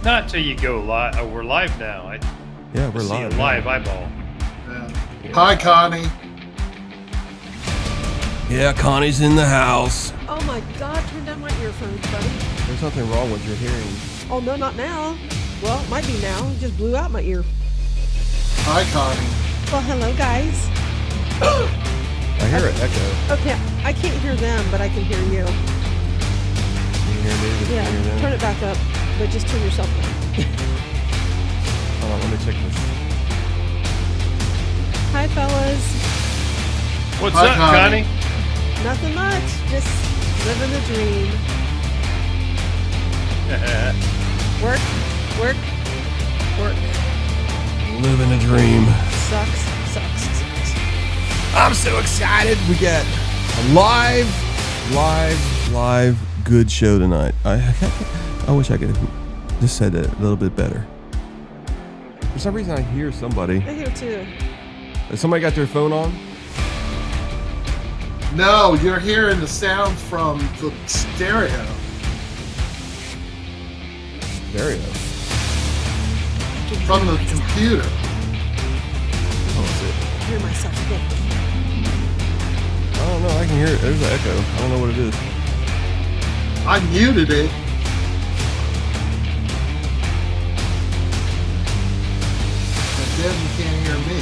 Not till you go live. Oh, we're live now. Yeah, we're see live. a live eyeball. Yeah. Hi, Connie. Yeah, Connie's in the house. Oh my God, turn down my earphones, buddy. There's nothing wrong with your hearing. Oh no, not now. Well, it might be now. It just blew out my ear. Hi, Connie. Well, hello, guys. I hear an echo. Okay, I can't hear them, but I can hear you. Can you hear me? Can you hear them? Turn it back up, but just turn yourself down. Hold on, let me check this. Hi, fellas. What's Hi, up, Connie. Connie? Nothing much. Just living the dream. Work, work, work. Living a dream. Sucks. I'm so excited. We got a live good show tonight. I wish I could have just said it a little bit better. For some reason, I hear somebody. I hear too. Has somebody got their phone on? No, you're hearing the sound from the stereo. Stereo. From the computer. Oh, that's it. I hear myself think. I don't know. I can hear it. There's an echo. I don't know what it is. I muted it. And then you can't hear me.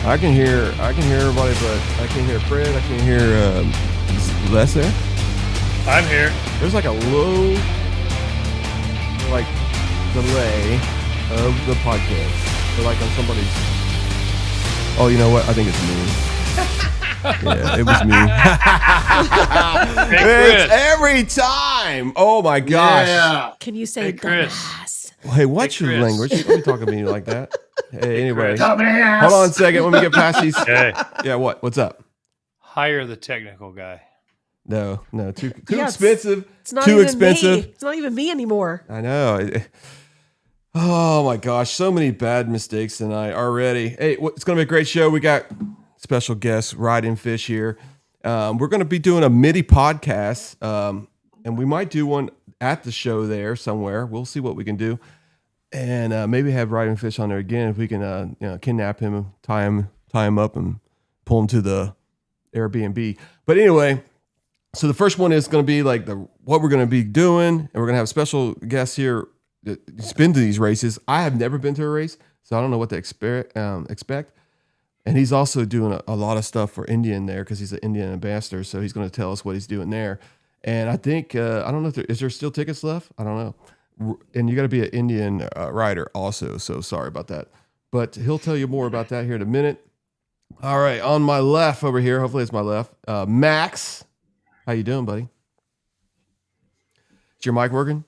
I can hear everybody, but I can't hear Fred. I can't hear Les there. I'm here. There's like a low, like, delay of the podcast. So like on somebody's. Oh, you know what? I think it's me. Yeah, it was me. Hey, Chris. It's every time. Oh my gosh. Yeah. Can you say Hey, Chris. dumbass? Hey, what's Hey, your Chris. language? Don't be talking to me like that. Hey, anyway. Chris. Dumbass. Hold on a second. Let me get past these. Hey, Yeah, what? What's up? hire the technical guy. No, too Yeah, expensive. It's not Too even expensive. Me. It's not even me anymore. I know. Oh my gosh, so many bad mistakes tonight already. Hey, it's going to be a great show. We got special guest Riding Fish here. We're going to be doing a MIDI podcast, and we might do one at the show there somewhere. We'll see what we can do, and maybe have Riding Fish on there again if we can, kidnap him, tie him up, and pull him to the Airbnb. But anyway. So the first one is going to be like what we're going to be doing, and we're going to have special guests here that's been to these races. I have never been to a race, so I don't know what to expect. And he's also doing a lot of stuff for Indian there because he's an Indian ambassador, so he's going to tell us what he's doing there. And I think, I don't know if is there still tickets left? I don't know. And you got to be an Indian rider also, so sorry about that. But he'll tell you more about that here in a minute. All right, on my left over here, hopefully it's my left, Max. How you doing, buddy? Is your mic working?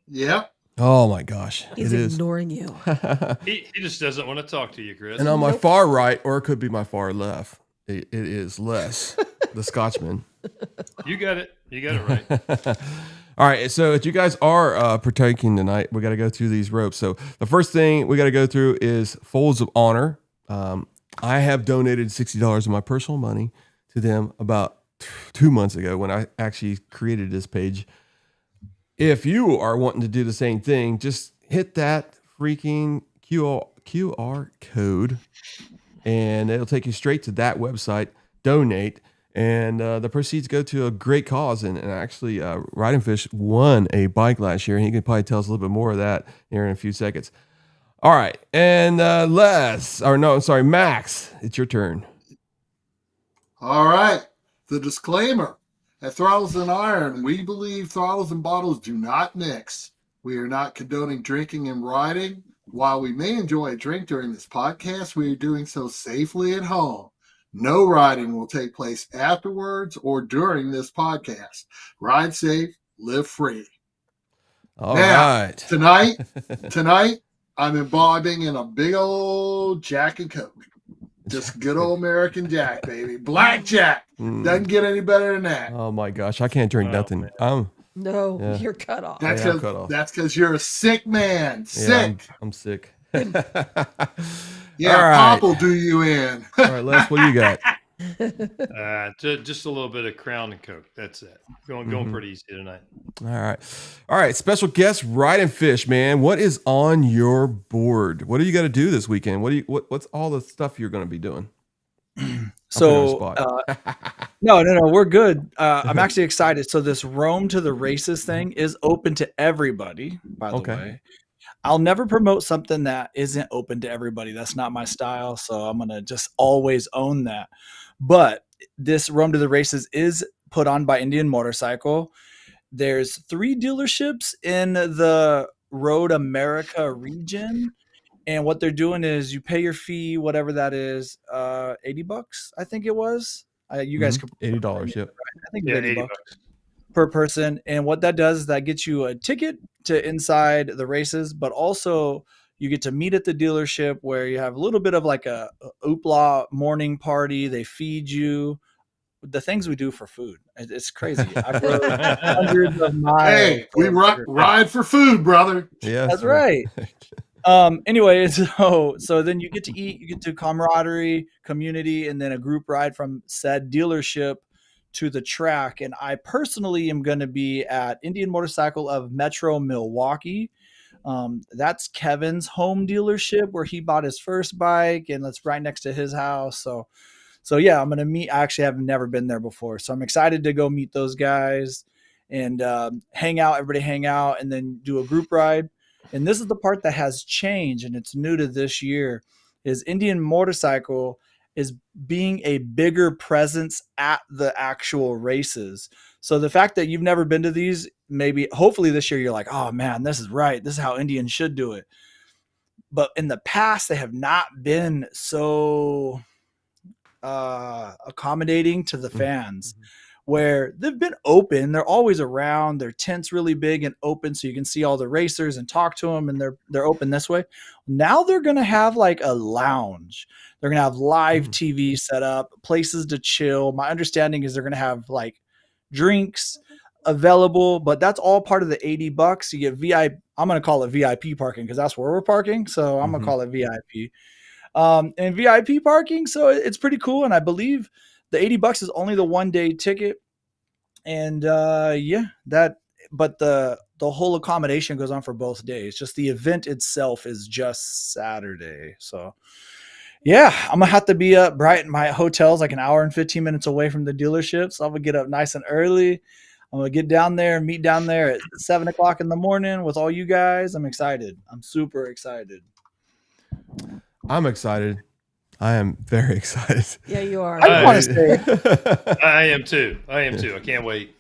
Yep. Oh my gosh, He's it is. ignoring you. He just doesn't want to talk to you, Chris. And on my far right, or it could be my far left, it is Les, the Scotsman. You got it. You got it right. All right, so if you guys are partaking tonight, we got to go through these ropes. So the first thing we got to go through is Folds of Honor. I have donated $60 of my personal money to them about 2 months ago when I actually created this page. If you are wanting to do the same thing, just hit that freaking QR code and it'll take you straight to that website, donate, and the proceeds go to a great cause. And actually, Riding Fish won a bike last year, and he can probably tell us a little bit more of that here in a few seconds. All right, and Max, it's your turn. All right. The disclaimer. At Throttles and Iron, we believe throttles and bottles do not mix. We are not condoning drinking and riding. While we may enjoy a drink during this podcast, we are doing so safely at home. No riding will take place afterwards or during this podcast. Ride safe, live free. All Now, right. Tonight, I'm imbibing in a big old Jack and Coke. Just good old American Jack, baby. Black Jack. Doesn't get any better than that. Oh my gosh, I can't drink nothing. No, Yeah. you're cut off. That's I'm cut off. because you're a sick man. Sick. I'm sick. Yeah, All right. Pop will do you in. All right, Les, what do you got? Just a little bit of Crown and Coke. That's it. Going pretty easy tonight. All right. Special guest, Ride and Fish, man. What is on your board? What do you got to do this weekend? What's all the stuff you're going to be doing? So no, we're good. I'm actually excited. So this Rome to the Races thing is open to everybody, by the way. I'll never promote something that isn't open to everybody. That's not my style. So I'm going to just always own that. But this Rome to the Races is put on by Indian Motorcycle. There's 3 dealerships in the Road America region. And what they're doing is you pay your fee, whatever that is, $80, I think it was. You guys could $80, yep. I think it's $80 per person. And what that does is that gets you a ticket to inside the races, but also you get to meet at the dealership where you have a little bit of like a hoopla morning party. They feed you. The things we do for food. It's crazy. I've rode hundreds of miles. Hey, we ride for food, brother. Yes, that's right. Anyway, so then you get to eat, you get to camaraderie, community, and then a group ride from said dealership to the track. And I personally am going to be at Indian Motorcycle of Metro Milwaukee. That's Kevin's home dealership where he bought his first bike, and that's right next to his house. So yeah, I'm going to meet. I actually have never been there before, so I'm excited to go meet those guys and hang out. Everybody hang out, and then do a group ride. And this is the part that has changed, and it's new to this year, is Indian Motorcycle is being a bigger presence at the actual races. So the fact that you've never been to these, hopefully this year you're like, oh man, this is right. This is how Indians should do it. But in the past, they have not been so accommodating to the fans. Where they've been open, they're always around, their tent's really big and open so you can see all the racers and talk to them, and they're open this way. Now they're going to have like a lounge. They're going to have live TV set up, places to chill. My understanding is they're going to have like drinks available, but that's all part of the $80. You get VIP. I'm going to call it VIP parking because that's where we're parking. So I'm going to call it VIP. And VIP parking. So it's pretty cool. And I believe the $80 is only the 1-day ticket. And but the whole accommodation goes on for both days. Just the event itself is just Saturday. So yeah, I'm gonna have to be up bright. My hotel's like an hour and 15 minutes away from the dealership. So I'm gonna get up nice and early. I'm gonna get down there, meet down there at 7:00 in the morning with all you guys. I'm excited. I'm super excited. I'm excited. I am very excited. Yeah, you are. I want to say I am too. I can't wait.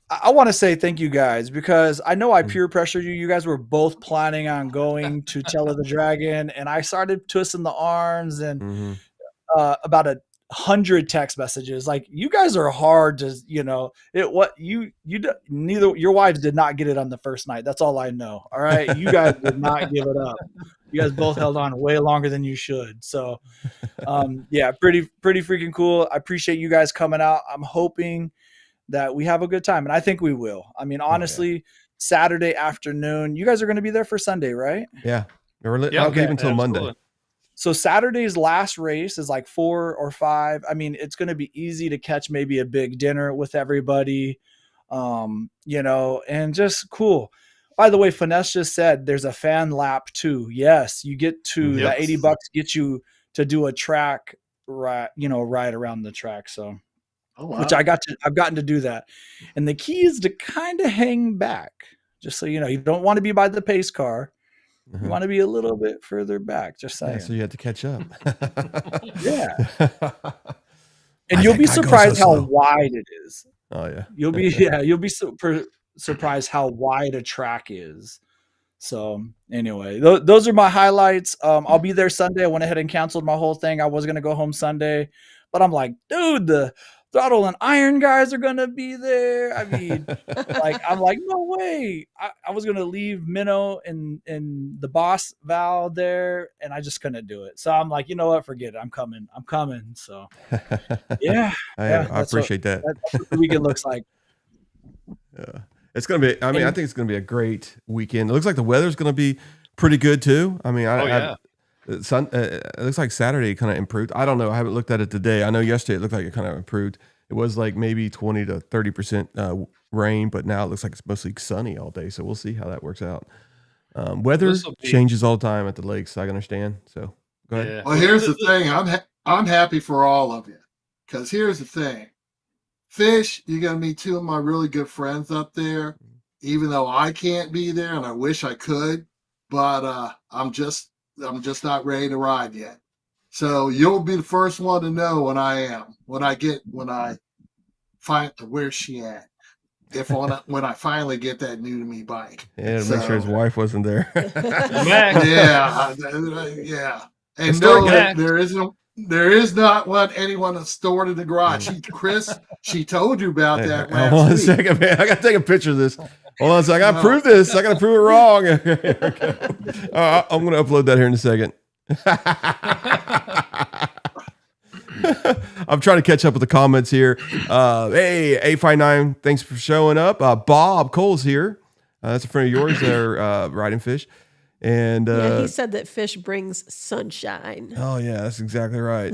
I want to say thank you guys because I know I peer pressured you. You guys were both planning on going to Tell of the Dragon, and I started twisting the arms and about 100 text messages. Like, you guys are hard to, neither your wives did not get it on the first night. That's all I know. All right. You guys did not give it up. You guys both held on way longer than you should. So, yeah, pretty freaking cool. I appreciate you guys coming out. I'm hoping that we have a good time, and I think we will. I mean, honestly, Saturday afternoon, you guys are going to be there for Sunday, right? Yeah. We're not leaving until Monday. So Saturday's last race is like 4 or 5. I mean, it's going to be easy to catch maybe a big dinner with everybody, and just cool. By the way, Finesse just said there's a fan lap too. Yes, you get to that $80 gets you to do a track ride around the track. So, which I've gotten to do that. And the key is to kind of hang back, just so you know. You don't want to be by the pace car. You want to be a little bit further back. Just saying. Yeah, so you have to catch up. Yeah. And you'll be surprised how wide it is. Oh yeah. You'll be surprised how wide a track is. So anyway, those are my highlights. I'll be there Sunday. I went ahead and canceled my whole thing. I was going to go home Sunday, but I'm like, dude, the Throttle and Iron guys are going to be there. I mean, I'm like, no way. I was going to leave Minnow and the boss Val there, and I just couldn't do it. So I'm like, you know what? Forget it. I'm coming. So yeah. I appreciate that. That's what the weekend looks like. Yeah. It's going to be, I think it's going to be a great weekend. It looks like the weather's going to be pretty good too. I mean, It looks like Saturday kind of improved. I don't know. I haven't looked at it today. I know yesterday it looked like it kind of improved. It was like maybe 20 to 30% rain, but now it looks like it's mostly sunny all day. So we'll see how that works out. Weather changes all the time at the lakes. I understand. So go ahead. Yeah. Well, here's the thing. I'm happy for all of you, because here's the thing. Fish, you're gonna meet two of my really good friends up there. Even though I can't be there, and I wish I could, but I'm just not ready to ride yet. So you'll be the first one to know when I am. When I find where's she at. When I finally get that new to me bike. Yeah, to make sure his wife wasn't there. Yeah. And no, there is not anyone stored in the garage. Chris, she told you about that last Hold on a week. second, man. I got to take a picture of this. Hold on a second. I got to prove this. I got to prove it wrong. I'm going to upload that here in a second. I'm trying to catch up with the comments here. Hey, 859, thanks for showing up. Bob Cole's here. That's a friend of yours there, riding fish. And he said that fish brings sunshine. Oh, yeah, that's exactly right.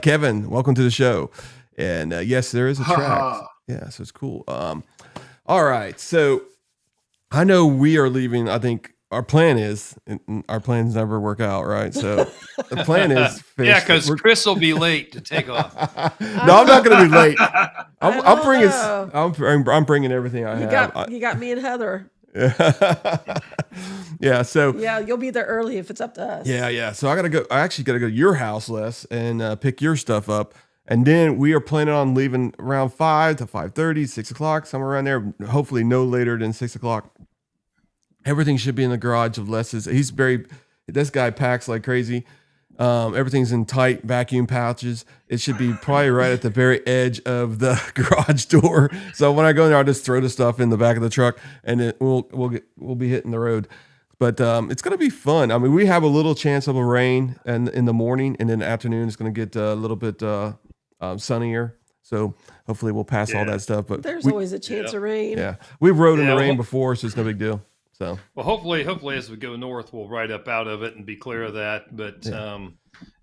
Kevin, welcome to the show. And yes, there is a track. Yeah, so it's cool. All right. So I know we are leaving. I think our plan is, and our plans never work out, right? So the plan is fish. Yeah, because Chris will be late to take off. No, I'm not going to be late. I'm bringing everything I have. You got me and Heather. Yeah. So yeah, you'll be there early if it's up to us. Yeah. So I actually got to go to your house, Les, and pick your stuff up. And then we are planning on leaving around 5 to 5:30, 6 o'clock, somewhere around there. Hopefully no later than 6 o'clock. Everything should be in the garage of Les's. This guy packs like crazy. Everything's in tight vacuum pouches. It should be probably right at the very edge of the garage door. So when I go in there, I'll just throw the stuff in the back of the truck, and then we'll be hitting the road. But it's going to be fun. I mean, we have a little chance of a rain in the morning, and in the afternoon it's going to get a little bit sunnier. So hopefully we'll pass all that stuff. But there's always a chance of rain. Yeah, we've rode in the rain before, so it's no big deal. So well, hopefully as we go north, we'll ride up out of it and be clear of that. But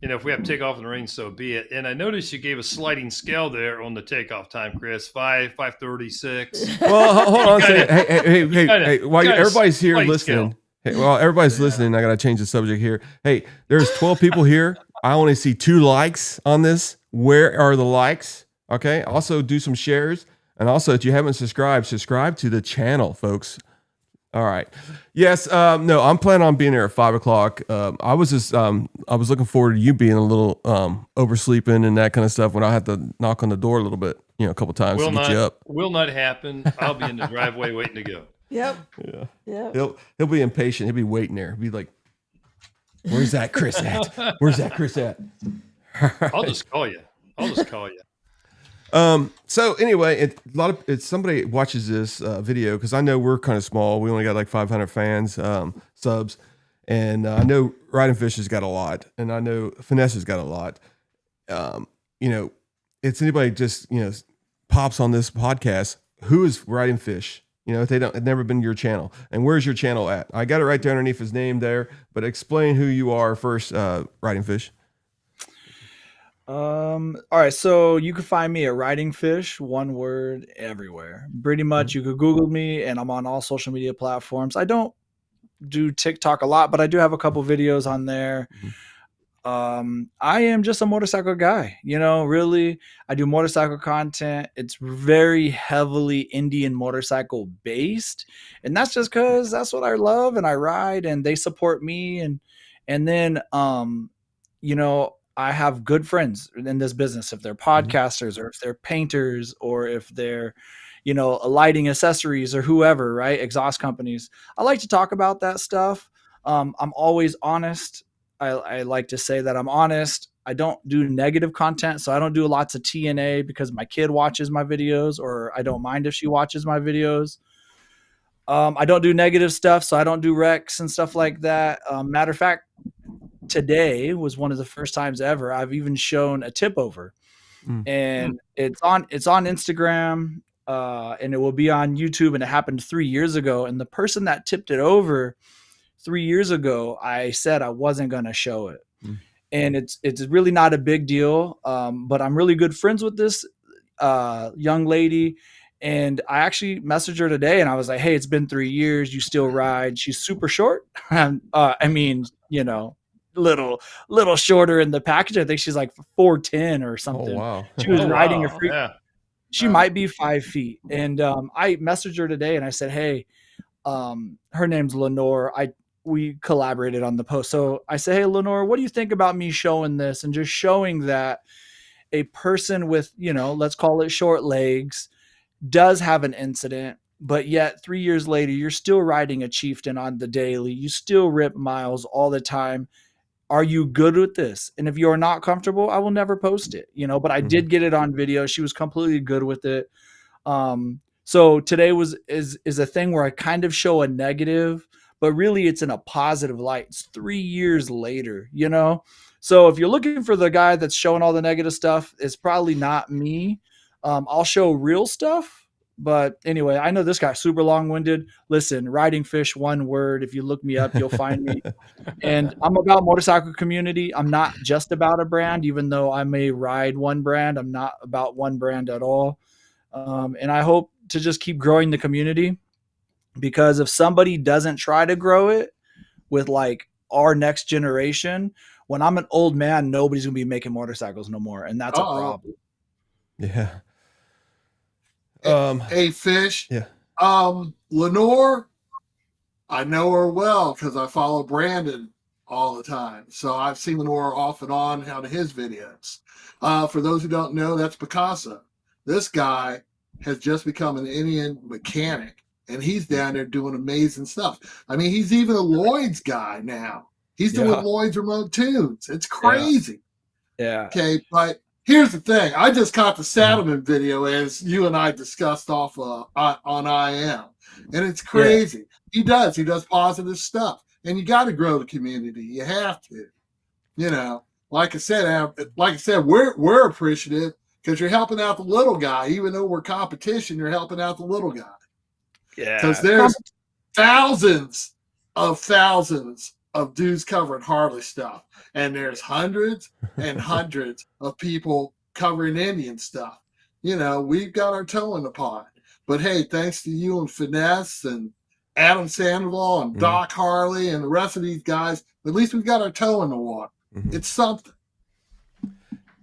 if we have to take off in the rain, so be it. And I noticed you gave a sliding scale there on the takeoff time, Chris. 5:36. Well, hold on a second. Hey! While everybody's here listening, everybody's listening. I got to change the subject here. Hey, there's 12 people here. I only see 2 likes on this. Where are the likes? Okay. Also, do some shares, and also, if you haven't subscribe to the channel, folks. All right. Yes. No, I'm planning on being there at 5 o'clock. I was looking forward to you being a little oversleeping and that kind of stuff when I had to knock on the door a little bit, a couple times to get you up. Will not happen. I'll be in the driveway waiting to go. Yep. Yeah. He'll be impatient. He'll be waiting there. He'll be like, "Where's that Chris at? Where's that Chris at?" Right. I'll just call you. So anyway, somebody watches this video, because I know we're kind of small. We only got like 500 fans, subs, and I know Riding Fish has got a lot, and I know Finesse has got a lot. It's anybody just pops on this podcast. Who is Riding Fish? If it's never been your channel, and where's your channel at? I got it right there underneath his name there, but explain who you are first, Riding Fish. All right, so you can find me at Riding Fish, one word, everywhere. Pretty much, you could Google me, and I'm on all social media platforms. I don't do TikTok a lot, but I do have a couple videos on there. I am just a motorcycle guy, really. I do motorcycle content. It's very heavily Indian motorcycle based, and that's just because that's what I love, and I ride, and they support me, and then I have good friends in this business. If they're podcasters, or if they're painters, or if they're, lighting accessories, or whoever, right? Exhaust companies. I like to talk about that stuff. I'm always honest. I like to say that I'm honest. I don't do negative content. So I don't do lots of TNA because my kid watches my videos, or I don't mind if she watches my videos. I don't do negative stuff. So I don't do wrecks and stuff like that. Matter of fact, today was one of the first times ever I've even shown a tip over, and it's on Instagram, and it will be on YouTube. And it happened 3 years ago. And the person that tipped it over 3 years ago, I said I wasn't going to show it. Mm. And it's really not a big deal. But I'm really good friends with this young lady. And I actually messaged her today and I was like, hey, it's been 3 years. You still ride? She's super short. I mean, little shorter in the package. I think she's like 4'10" or Oh, something. wow. She was Oh, riding a wow. free. Yeah. She might be 5 feet. And I messaged her today and I said, hey, her name's Lenore. We collaborated on the post. So I say, hey, Lenore, what do you think about me showing this and just showing that a person with, let's call it short legs does have an incident, but yet 3 years later, you're still riding a Chieftain on the daily. You still rip miles all the time. Are you good with this? And if you are not comfortable, I will never post it, but I did get it on video. She was completely good with it. So today is a thing where I kind of show a negative, but really it's in a positive light. It's 3 years later, So if you're looking for the guy that's showing all the negative stuff, it's probably not me. I'll show real stuff. But anyway, I know this guy's super long-winded. Listen, riding fish, one word. If you look me up, you'll find me. And I'm about motorcycle community. I'm not just about a brand, even though I may ride one brand. I'm not about one brand at all. And I hope to just keep growing the community, because if somebody doesn't try to grow it with like our next generation, when I'm an old man, nobody's gonna be making motorcycles no more, and that's a problem. Yeah. Hey, Fish. Yeah. Lenore, I know her well because I follow Brandon all the time. So I've seen Lenore off and on his videos. For those who don't know, that's Picasso. This guy has just become an Indian mechanic, and he's down there doing amazing stuff. I mean, he's even a Lloyd's guy now. He's doing Lloyd's remote tunes. It's crazy. Yeah. Okay, but here's the thing. I just caught the Saddleman video, as you and I discussed off on IM, and it's crazy. Yeah. He does positive stuff, and you got to grow the community. You have to, Like I said, we're appreciative because you're helping out the little guy. Even though we're competition, you're helping out the little guy. Yeah, because there's thousands of dudes covering Harley stuff, and there's hundreds and hundreds of people covering Indian stuff. We've got our toe in the pot. But hey, thanks to you and Finesse and Adam Sandoval and Doc Harley and the rest of these guys, at least we've got our toe in the water. Mm-hmm. It's something.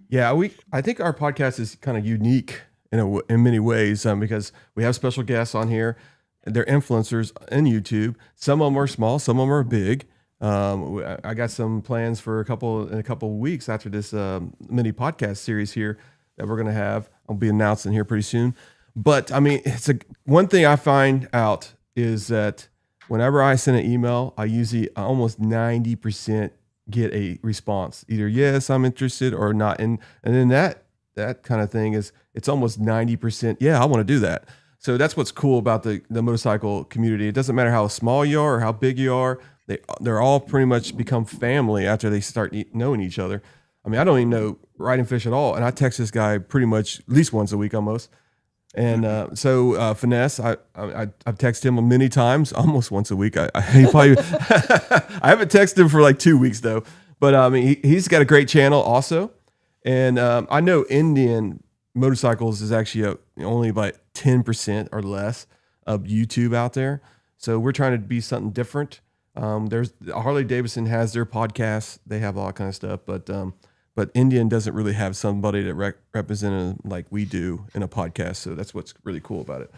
Yeah, I think our podcast is kind of unique in many ways because we have special guests on here. They're influencers in YouTube. Some of them are small, some of them are big. I got some plans for in a couple of weeks after this mini podcast series here that we're going to have. I'll be announcing here pretty soon. But I mean, one thing I find out is that whenever I send an email, I usually almost 90% get a response, either yes, I'm interested, or not. And then that kind of thing it's almost 90%. Yeah, I want to do that. So that's what's cool about the motorcycle community. It doesn't matter how small you are or how big you are. They're all pretty much become family after they start knowing each other. I mean, I don't even know Riding Fish at all, and I text this guy pretty much at least once a week almost. And so Finesse, I've texted him many times, almost once a week. He probably I haven't texted him for like 2 weeks though. But I mean, he's got a great channel also, and I know Indian motorcycles is actually only about 10% or less of YouTube out there. So we're trying to be something different. There's Harley-Davidson has their podcasts. They have all that kind of stuff, but Indian doesn't really have somebody that represented like we do in a podcast. So that's what's really cool about it.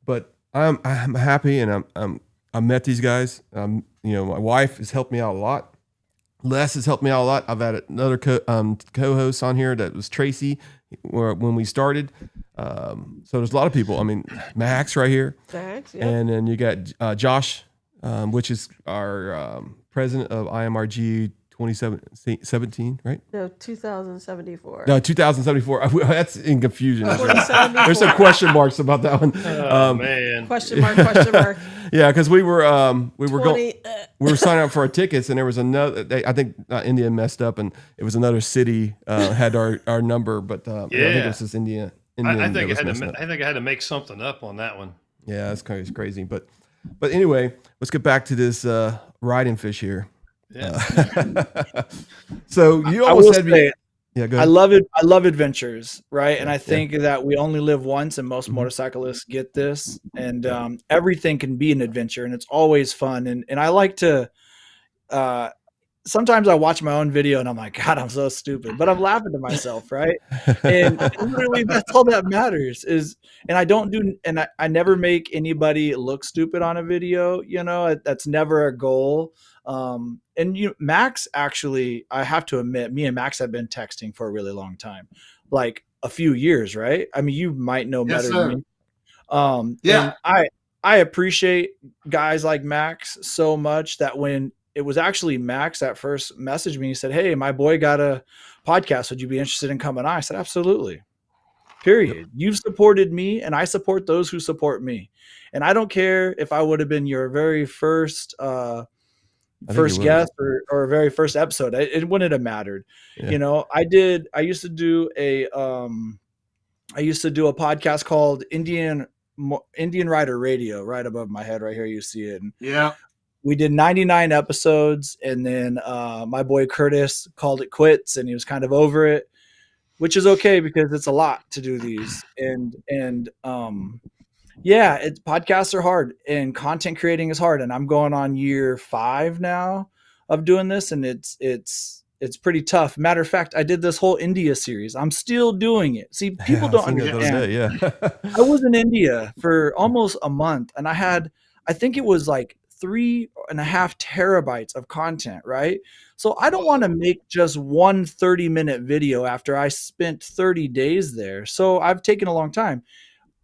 But I'm happy, and I met these guys. My wife has helped me out a lot. Les has helped me out a lot. I've had another co-host on here that was Tracy when we started. So there's a lot of people. I mean, Max right here. Max, yeah. And then you got Josh, which is our president of IMRG 2017, right? No, 2074. No, 2074. That's in confusion. 2074. There's some question marks about that one. Oh man. Question mark. Yeah, because we were 20, we were signing up for our tickets, and there was another. I think India messed up, and it was another city had our number, but I think it was just India. I think I had to make something up on that one. Yeah, that's kind of crazy, but But anyway, let's get back to this riding fish here. Yeah. So you I almost will had me. say, Yeah, go I ahead. love it. I love adventures, right? And Yeah, I think that we only live once, and most Mhm. motorcyclists get this. And Yeah. everything can be an adventure, and it's always fun. And I like to. Sometimes I watch my own video, and I'm like, God, I'm so stupid, but I'm laughing to myself, right? And literally, that's all that matters. And I don't do, and I never make anybody look stupid on a video. You know, that's never a goal. And Max, actually, I have to admit, me and Max have been texting for a really long time, like a few years, right? I mean, you might know Yes, better than sir. me. Yeah. And I appreciate guys like Max so much that when it was actually Max that first messaged me, he said, "Hey, my boy got a podcast. Would you be interested in coming on?" I said, "Absolutely." Period. You've supported me, and I support those who support me. And I don't care if I would have been your very first I think it first was. guest or very first episode. It wouldn't have mattered. Yeah. You know, I used to do a podcast called Indian Rider Radio, right above my head right here. You see it. And Yeah. we did 99 episodes, and then my boy Curtis called it quits, and he was kind of over it, which is okay because it's a lot to do these. And yeah, podcasts are hard, and content creating is hard. And I'm going on year 5 now of doing this, and it's pretty tough. Matter of fact, I did this whole India series. I'm still doing it. See, people Yeah, I don't seen that the other understand. day. Yeah. I was in India for almost a month, and I think it was like 3.5 terabytes of content, right? So I don't want to make just one 30-minute video after I spent 30 days there. So I've taken a long time.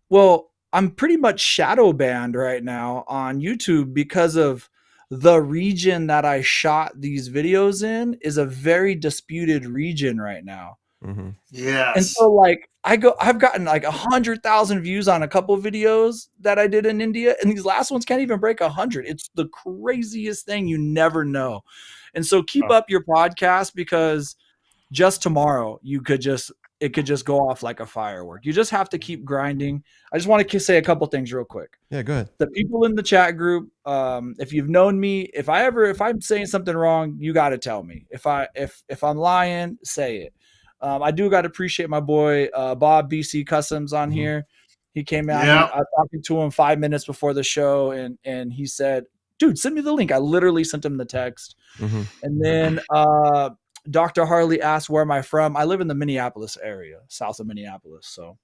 Well, I'm pretty much shadow banned right now on YouTube because of the region that I shot these videos in is a very disputed region right now. Mm-hmm. And Yes. so like I've gotten like 100,000 views on a couple videos that I did in India, and these last ones can't even break 100. It's the craziest thing. You never know. And so keep up your podcast, because just tomorrow it could just go off like a firework. You just have to keep grinding. I just want to say a couple things real quick. Yeah, go ahead. The people in the chat group, if you've known me, if I'm saying something wrong, you got to tell me. If I'm lying, say it. I do got to appreciate my boy Bob BC Customs on Mhm. here. He came out. Yeah. I was talking to him 5 minutes before the show, and he said, "Dude, send me the link." I literally sent him the text. Mm-hmm. And then Dr. Harley asked, "Where am I from?" I live in the Minneapolis area, south of Minneapolis. So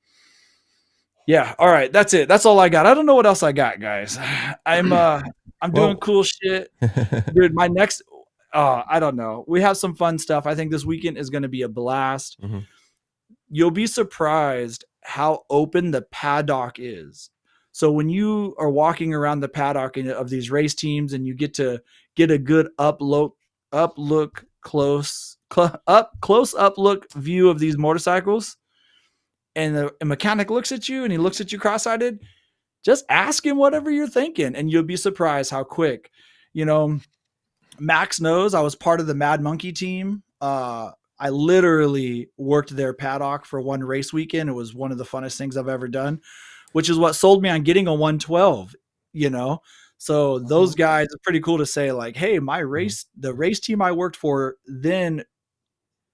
yeah, all right, that's it. That's all I got. I don't know what else I got, guys. I'm doing cool shit. Dude, my next I don't know. We have some fun stuff. I think this weekend is going to be a blast. Mhm. You'll be surprised how open the paddock is. So when you are walking around the paddock of these race teams, and you get to get a good close up look view of these motorcycles, and the mechanic looks at you and he looks at you cross-eyed, just ask him whatever you're thinking, and you'll be surprised how quick. Max knows I was part of the Mad Monkey team. I literally worked their paddock for one race weekend. It was one of the funnest things I've ever done, which is what sold me on getting a 112, So those guys, it's pretty cool to say like, hey, the race team I worked for then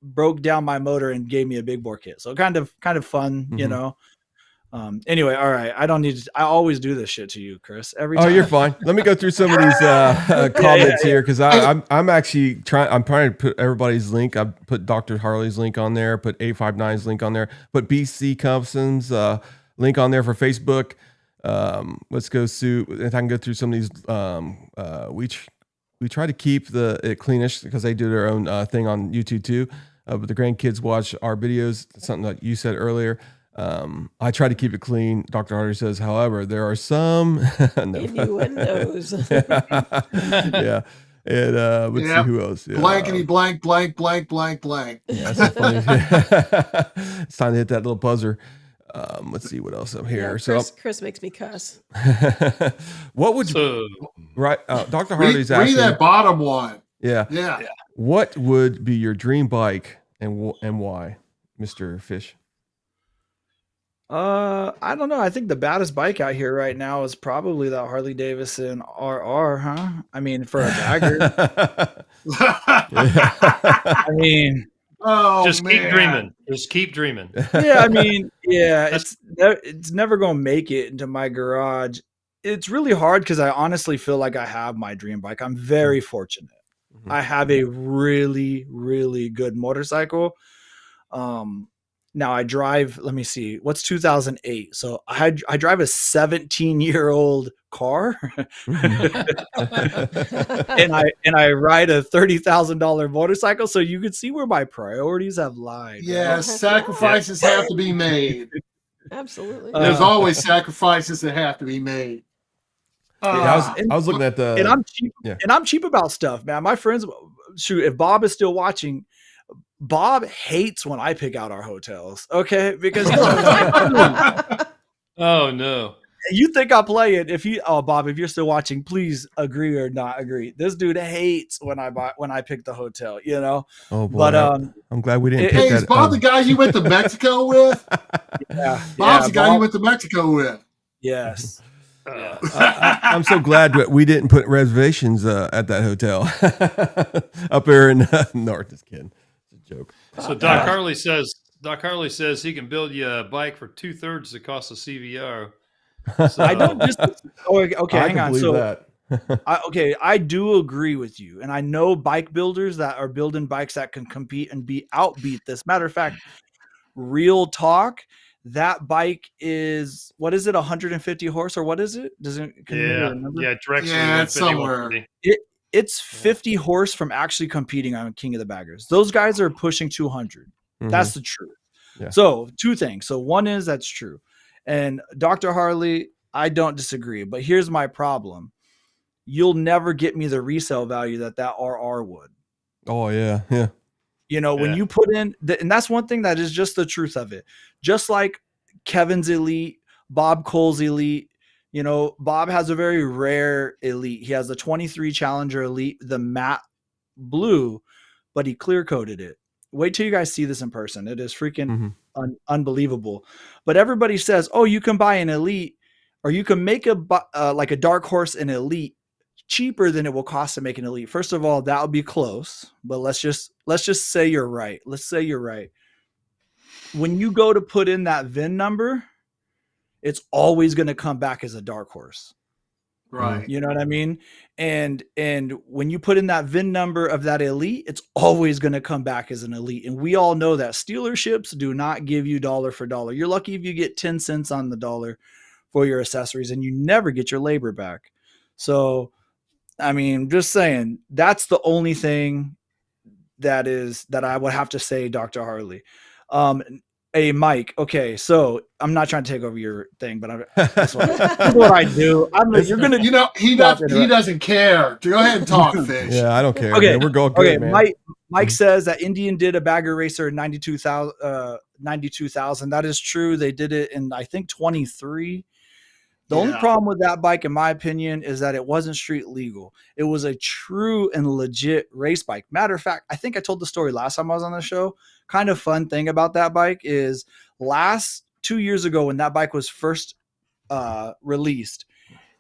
broke down my motor and gave me a big bore kit. So kind of fun, Anyway, all right. I always do this shit to you, Chris. Every time. Oh, you're fine. Let me go through some of these comments here, because I'm actually trying to put everybody's link. I put Dr. Harley's link on there, put 859's link on there, put BC Customs link on there for Facebook. Let's go through. If I can go through some of these, we try to keep it cleanish because they do their own thing on YouTube too. But the grandkids watch our videos. Something that you said earlier. I try to keep it clean. Dr. Harder says, however, there are some innuendos. Yeah. And let's see who else. Yeah. Blankety blank, blank, blank, blank, blank. Yeah, that's funny. It's time to hit that little buzzer. Let's see what else up here. Yeah, Chris makes me cuss. What would you Dr. Hardy's read asking? that bottom one. Yeah. What would be your dream bike and why, Mr. Fish? I don't know. I think the baddest bike out here right now is probably that Harley-Davidson RR, huh? I mean, for a bagger. I mean, Oh Just keep man. dreaming. Just keep dreaming. yeah, I mean, yeah, That's- it's never gonna make it into my garage. It's really hard because I honestly feel like I have my dream bike. I'm very fortunate. Mhm. I have a really, really good motorcycle. Um, now I drive, let me see, what's 2008? So I drive a 17-year-old car and I ride a $30,000 motorcycle. So you can see where my priorities have lied. Yes, Heck sacrifices have to be made. Absolutely. There's Uh, always sacrifices that have to be made. Yeah, and, I was looking at and the I'm cheap yeah. and I'm cheap about stuff, man. My friends, shoot, if Bob is still watching, Bob hates when I pick out our hotels. Okay, because he's like, oh no. you think I play it? Bob, if you're still watching, please agree or not agree. This dude hates when I pick the hotel, you know. Oh boy, But I'm glad we didn't it- pick Hey, that. is Bob the guy you went to Mexico with? yeah, Bob's the guy you Bob, went to Mexico with. yes, Uh, I'm so glad that we didn't put reservations at that hotel up there in north. Just kidding, it's a joke. so Doc Harley says he can build you a bike for 2/3 the cost of CVR. So I don't just. Oh, okay, I hang can on. believe So that. I do agree with you, and I know bike builders that are building bikes that can compete and outbeat this. Matter of fact, real talk, that bike is what is it, 150 horse or what is it? Can anybody remember? directionally Yeah, it's 150, somewhere. 130. It's 50 horse from actually competing on King of the Baggers. Those guys are pushing 200. That's the truth. Yeah. So two things. So one is that's true, and Dr. Harley, I don't disagree. But here's my problem: you'll never get me the resale value that RR would. Oh yeah, yeah. You know, when Yeah. you put in, and that's one thing that is just the truth of it. Just like Kevin's elite, Bob Cole's elite, you know, Bob has a very rare elite. He has the 23 Challenger Elite, the matte blue, but he clear coated it. Wait till you guys see this in person. It is freaking unbelievable. But everybody says, oh, you can buy an elite or you can make like a dark horse an elite cheaper than it will cost to make an elite. First of all, that would be close, but let's just say you're right. Let's say you're right. When you go to put in that VIN number, it's always going to come back as a dark horse. Right. You know what I mean? And when you put in that VIN number of that elite, it's always going to come back as an elite. And we all know that dealerships do not give you dollar for dollar. You're lucky if you get 10 cents on the dollar for your accessories, and you never get your labor back. So, I mean, just saying, that's the only thing that I would have to say, Dr. Harley. Hey, Mike. Okay, so I'm not trying to take over your thing, but this is what I do. You're gonna, You know, he doesn't care. Go ahead and talk, Fish. Yeah, I don't care. Okay, man. We're going good, okay. man. Mike says that Indian did a bagger racer in 92,000. 92,000. That is true. They did it in I think 23. The only problem with that bike, in my opinion, is that it wasn't street legal. It was a true and legit race bike. Matter of fact, I think I told the story last time I was on the show. Kind of fun thing about that bike is 2 years ago when that bike was first released,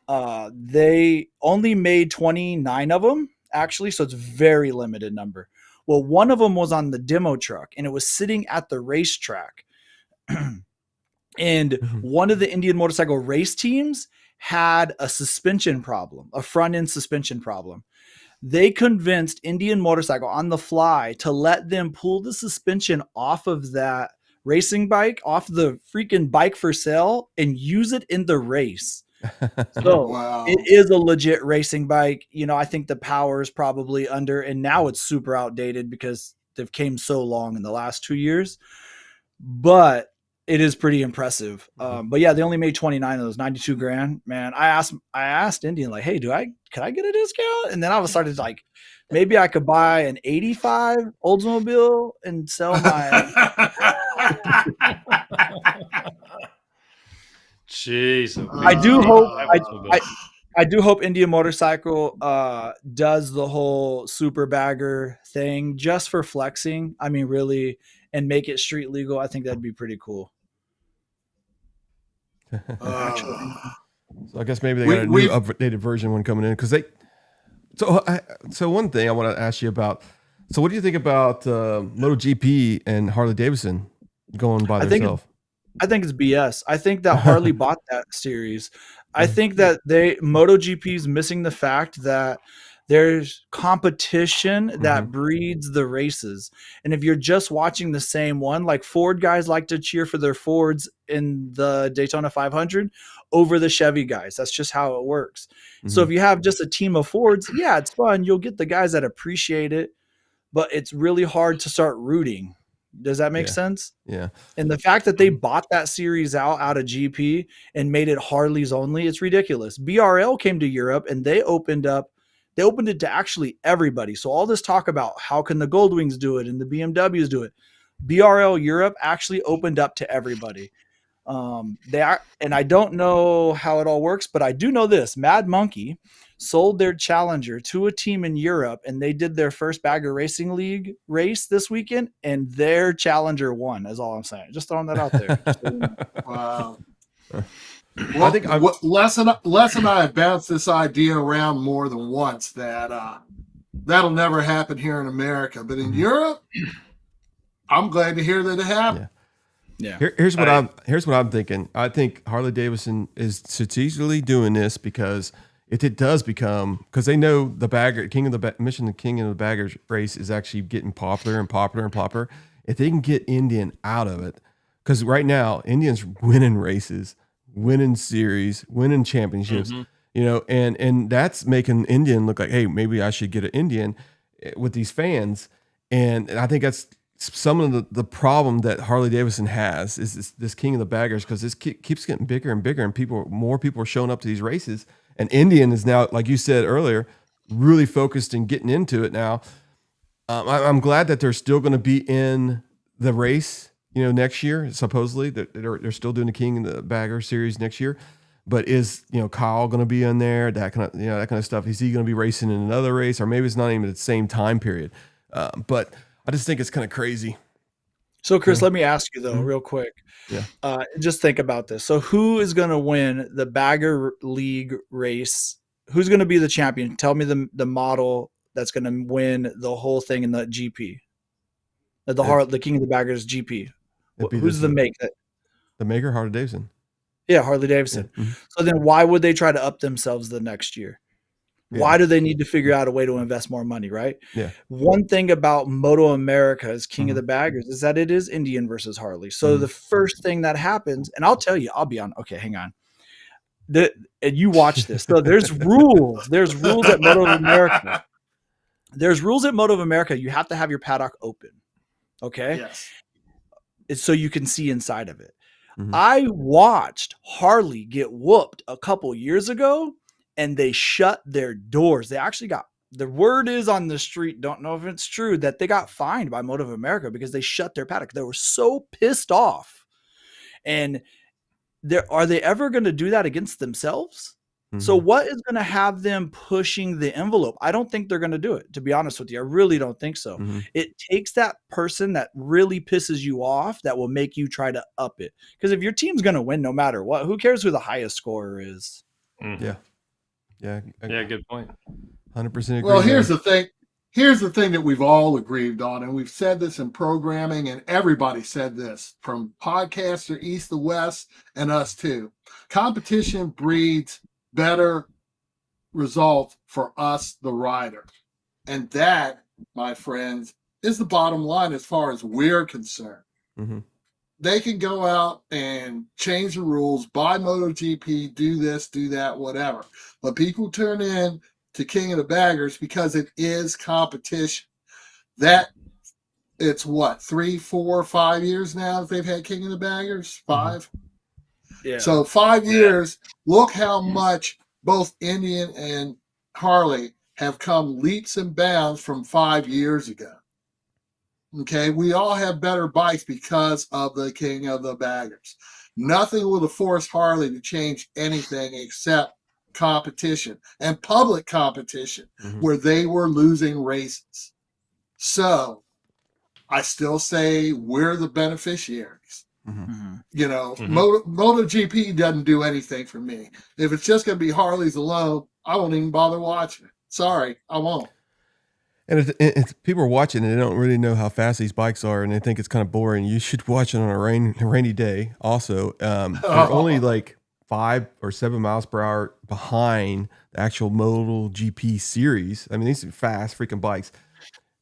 they only made 29 of them, actually, so it's a very limited number. Well, one of them was on the demo truck, and it was sitting at the racetrack. And one of the Indian motorcycle race teams had a suspension problem, a front end suspension problem. They convinced Indian Motorcycle on the fly to let them pull the suspension off of that racing bike, off the freaking bike for sale, and use it in the race. So it is a legit racing bike. You know, I think the power is probably under, and now it's super outdated because they've came so long in the last 2 years. But it is pretty impressive. But yeah, they only made 29 of those, 92 grand, man. I asked Indian, like, hey, could I get a discount? And then I was started like, maybe I could buy an 85 Oldsmobile and sell my. Jeez. I do hope Indian Motorcycle does the whole super bagger thing just for flexing. I mean, really, and make it street legal. I think that'd be pretty cool. So I guess maybe they We- got a new we've- updated version one coming in because they. So one thing I want to ask you about. So what do you think about MotoGP and Harley-Davidson going by I think themselves? I think it's BS. I think that Harley bought that series. I think that MotoGP is missing the fact that there's competition that breeds the races. And if you're just watching the same one, like Ford guys like to cheer for their Fords in the Daytona 500 over the Chevy guys. That's just how it works. So if you have just a team of Fords, yeah, it's fun. You'll get the guys that appreciate it, but it's really hard to start rooting. Does that make sense? Yeah. And the fact that they bought that series out of GP and made it Harley's only, it's ridiculous. BRL came to Europe and they opened it to actually everybody. So all this talk about how can the Goldwings do it and the BMWs do it, BRL Europe actually opened up to everybody. And I don't know how it all works, but I do know this: Mad Monkey sold their Challenger to a team in Europe, and they did their first Bagger Racing League race this weekend, and their Challenger won. That's all I'm saying. Just throwing that out there. Wow. I Well, think Les and I have bounced this idea around more than once that that'll never happen here in America, but in Europe, I'm glad to hear that it happened. Yeah. Here's what I'm thinking. I think Harley-Davidson is strategically doing this because if it does become, because they know the bagger king of the Mission, the king of the baggers race is actually getting popular and popular and popular. If they can get Indian out of it, because right now Indian's winning races, winning series, winning championships, and that's making Indian look like, hey, maybe I should get an Indian with these fans, and I think that's some of the problem that Harley-Davidson has is this king of the baggers, because this keeps getting bigger and bigger, and more people are showing up to these races. And Indian is now, like you said earlier, really focused and getting into it now. I'm glad that they're still going to be in the race, next year. Supposedly they're still doing the king of the bagger series next year. But is Kyle going to be in there? That kind of stuff. Is he going to be racing in another race, or maybe it's not even the same time period? But I just think it's kind of crazy. So, Chris, let me ask you though, real quick. Yeah. Just think about this. So, who is going to win the Bagger League race? Who's going to be the champion? Tell me the model that's going to win the whole thing in the GP. The King of the Baggers GP. Who's the make? The maker, Harley-Davidson. Yeah, Harley-Davidson. Yeah. So then, why would they try to up themselves the next year? Yeah. Why do they need to figure out a way to invest more money, right? Yeah. One thing about Moto America's King of the Baggers is that it is Indian versus Harley. So the first thing that happens, and I'll tell you, I'll be on. Okay, hang on. And you watch this. So there's rules. There's rules at Moto America. There's rules at Moto America. You have to have your paddock open. Okay. Yes. It's so you can see inside of it. I watched Harley get whooped a couple years ago, and they shut their doors. They actually the word is on the street, don't know if it's true, that they got fined by Moto America because they shut their paddock. They were so pissed off. And are they ever going to do that against themselves? So what is going to have them pushing the envelope? I don't think they're going to do it, to be honest with you. I really don't think so. It takes that person that really pisses you off that will make you try to up it. Because if your team's going to win no matter what, who cares who the highest scorer is? Yeah. Yeah, good point. 100% agree. Well, here's the thing. Here's the thing that we've all agreed on, and we've said this in programming, and everybody said this, from podcaster East to West and us too. Competition breeds better results for us, the riders. And that, my friends, is the bottom line as far as we're concerned. They can go out and change the rules, buy MotoGP, do this, do that, whatever. But people turn in to King of the Baggers because it is competition. That it's what, 3, 4, 5 years now that they've had King of the Baggers? 5? Yeah. So 5 years, look how much both Indian and Harley have come leaps and bounds from 5 years ago. Okay, we all have better bikes because of the King of the Baggers. Nothing would have forced Harley to change anything except competition and public competition where they were losing races. So I still say we're the beneficiaries. You know, Mhm. MotoGP doesn't do anything for me. If it's just going to be Harleys alone, I won't even bother watching it. Sorry, I won't. And it's people are watching and they don't really know how fast these bikes are, and they think it's kind of boring. You should watch it on a rainy day. Also, they're only like 5 or 7 miles per hour behind the actual MotoGP series. I mean, these are fast freaking bikes.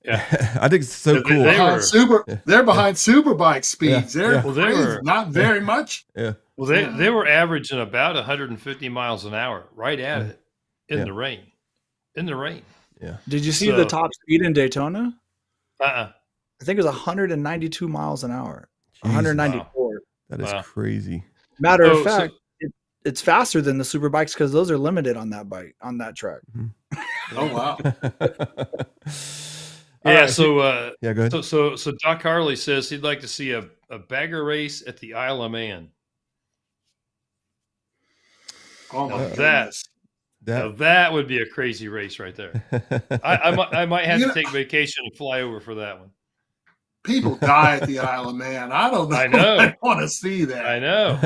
Yeah. I think it's so cool. They're behind Superbike speeds. Yeah, They're yeah. Well, they crazy. were Not very much. Yeah. well they were averaging about 150 miles an hour right at it in Yeah. the rain. In the rain. Yeah. Did you see the top speed in Daytona? Uh-uh. I think it was 192 miles an hour. Jesus. 194. That is Wow. crazy. Matter of fact, it's faster than the super bikes because those are limited on that bike, on that track. Oh, wow. Yeah, right, so yeah, go ahead. So Doc Harley says he'd like to see a bagger race at the Isle of Man. Oh, my Now goodness. that would be a crazy race right there. I might have to take vacation and fly over for that one. People die at the Isle of Man. I don't know. I know. I want to see that. I know.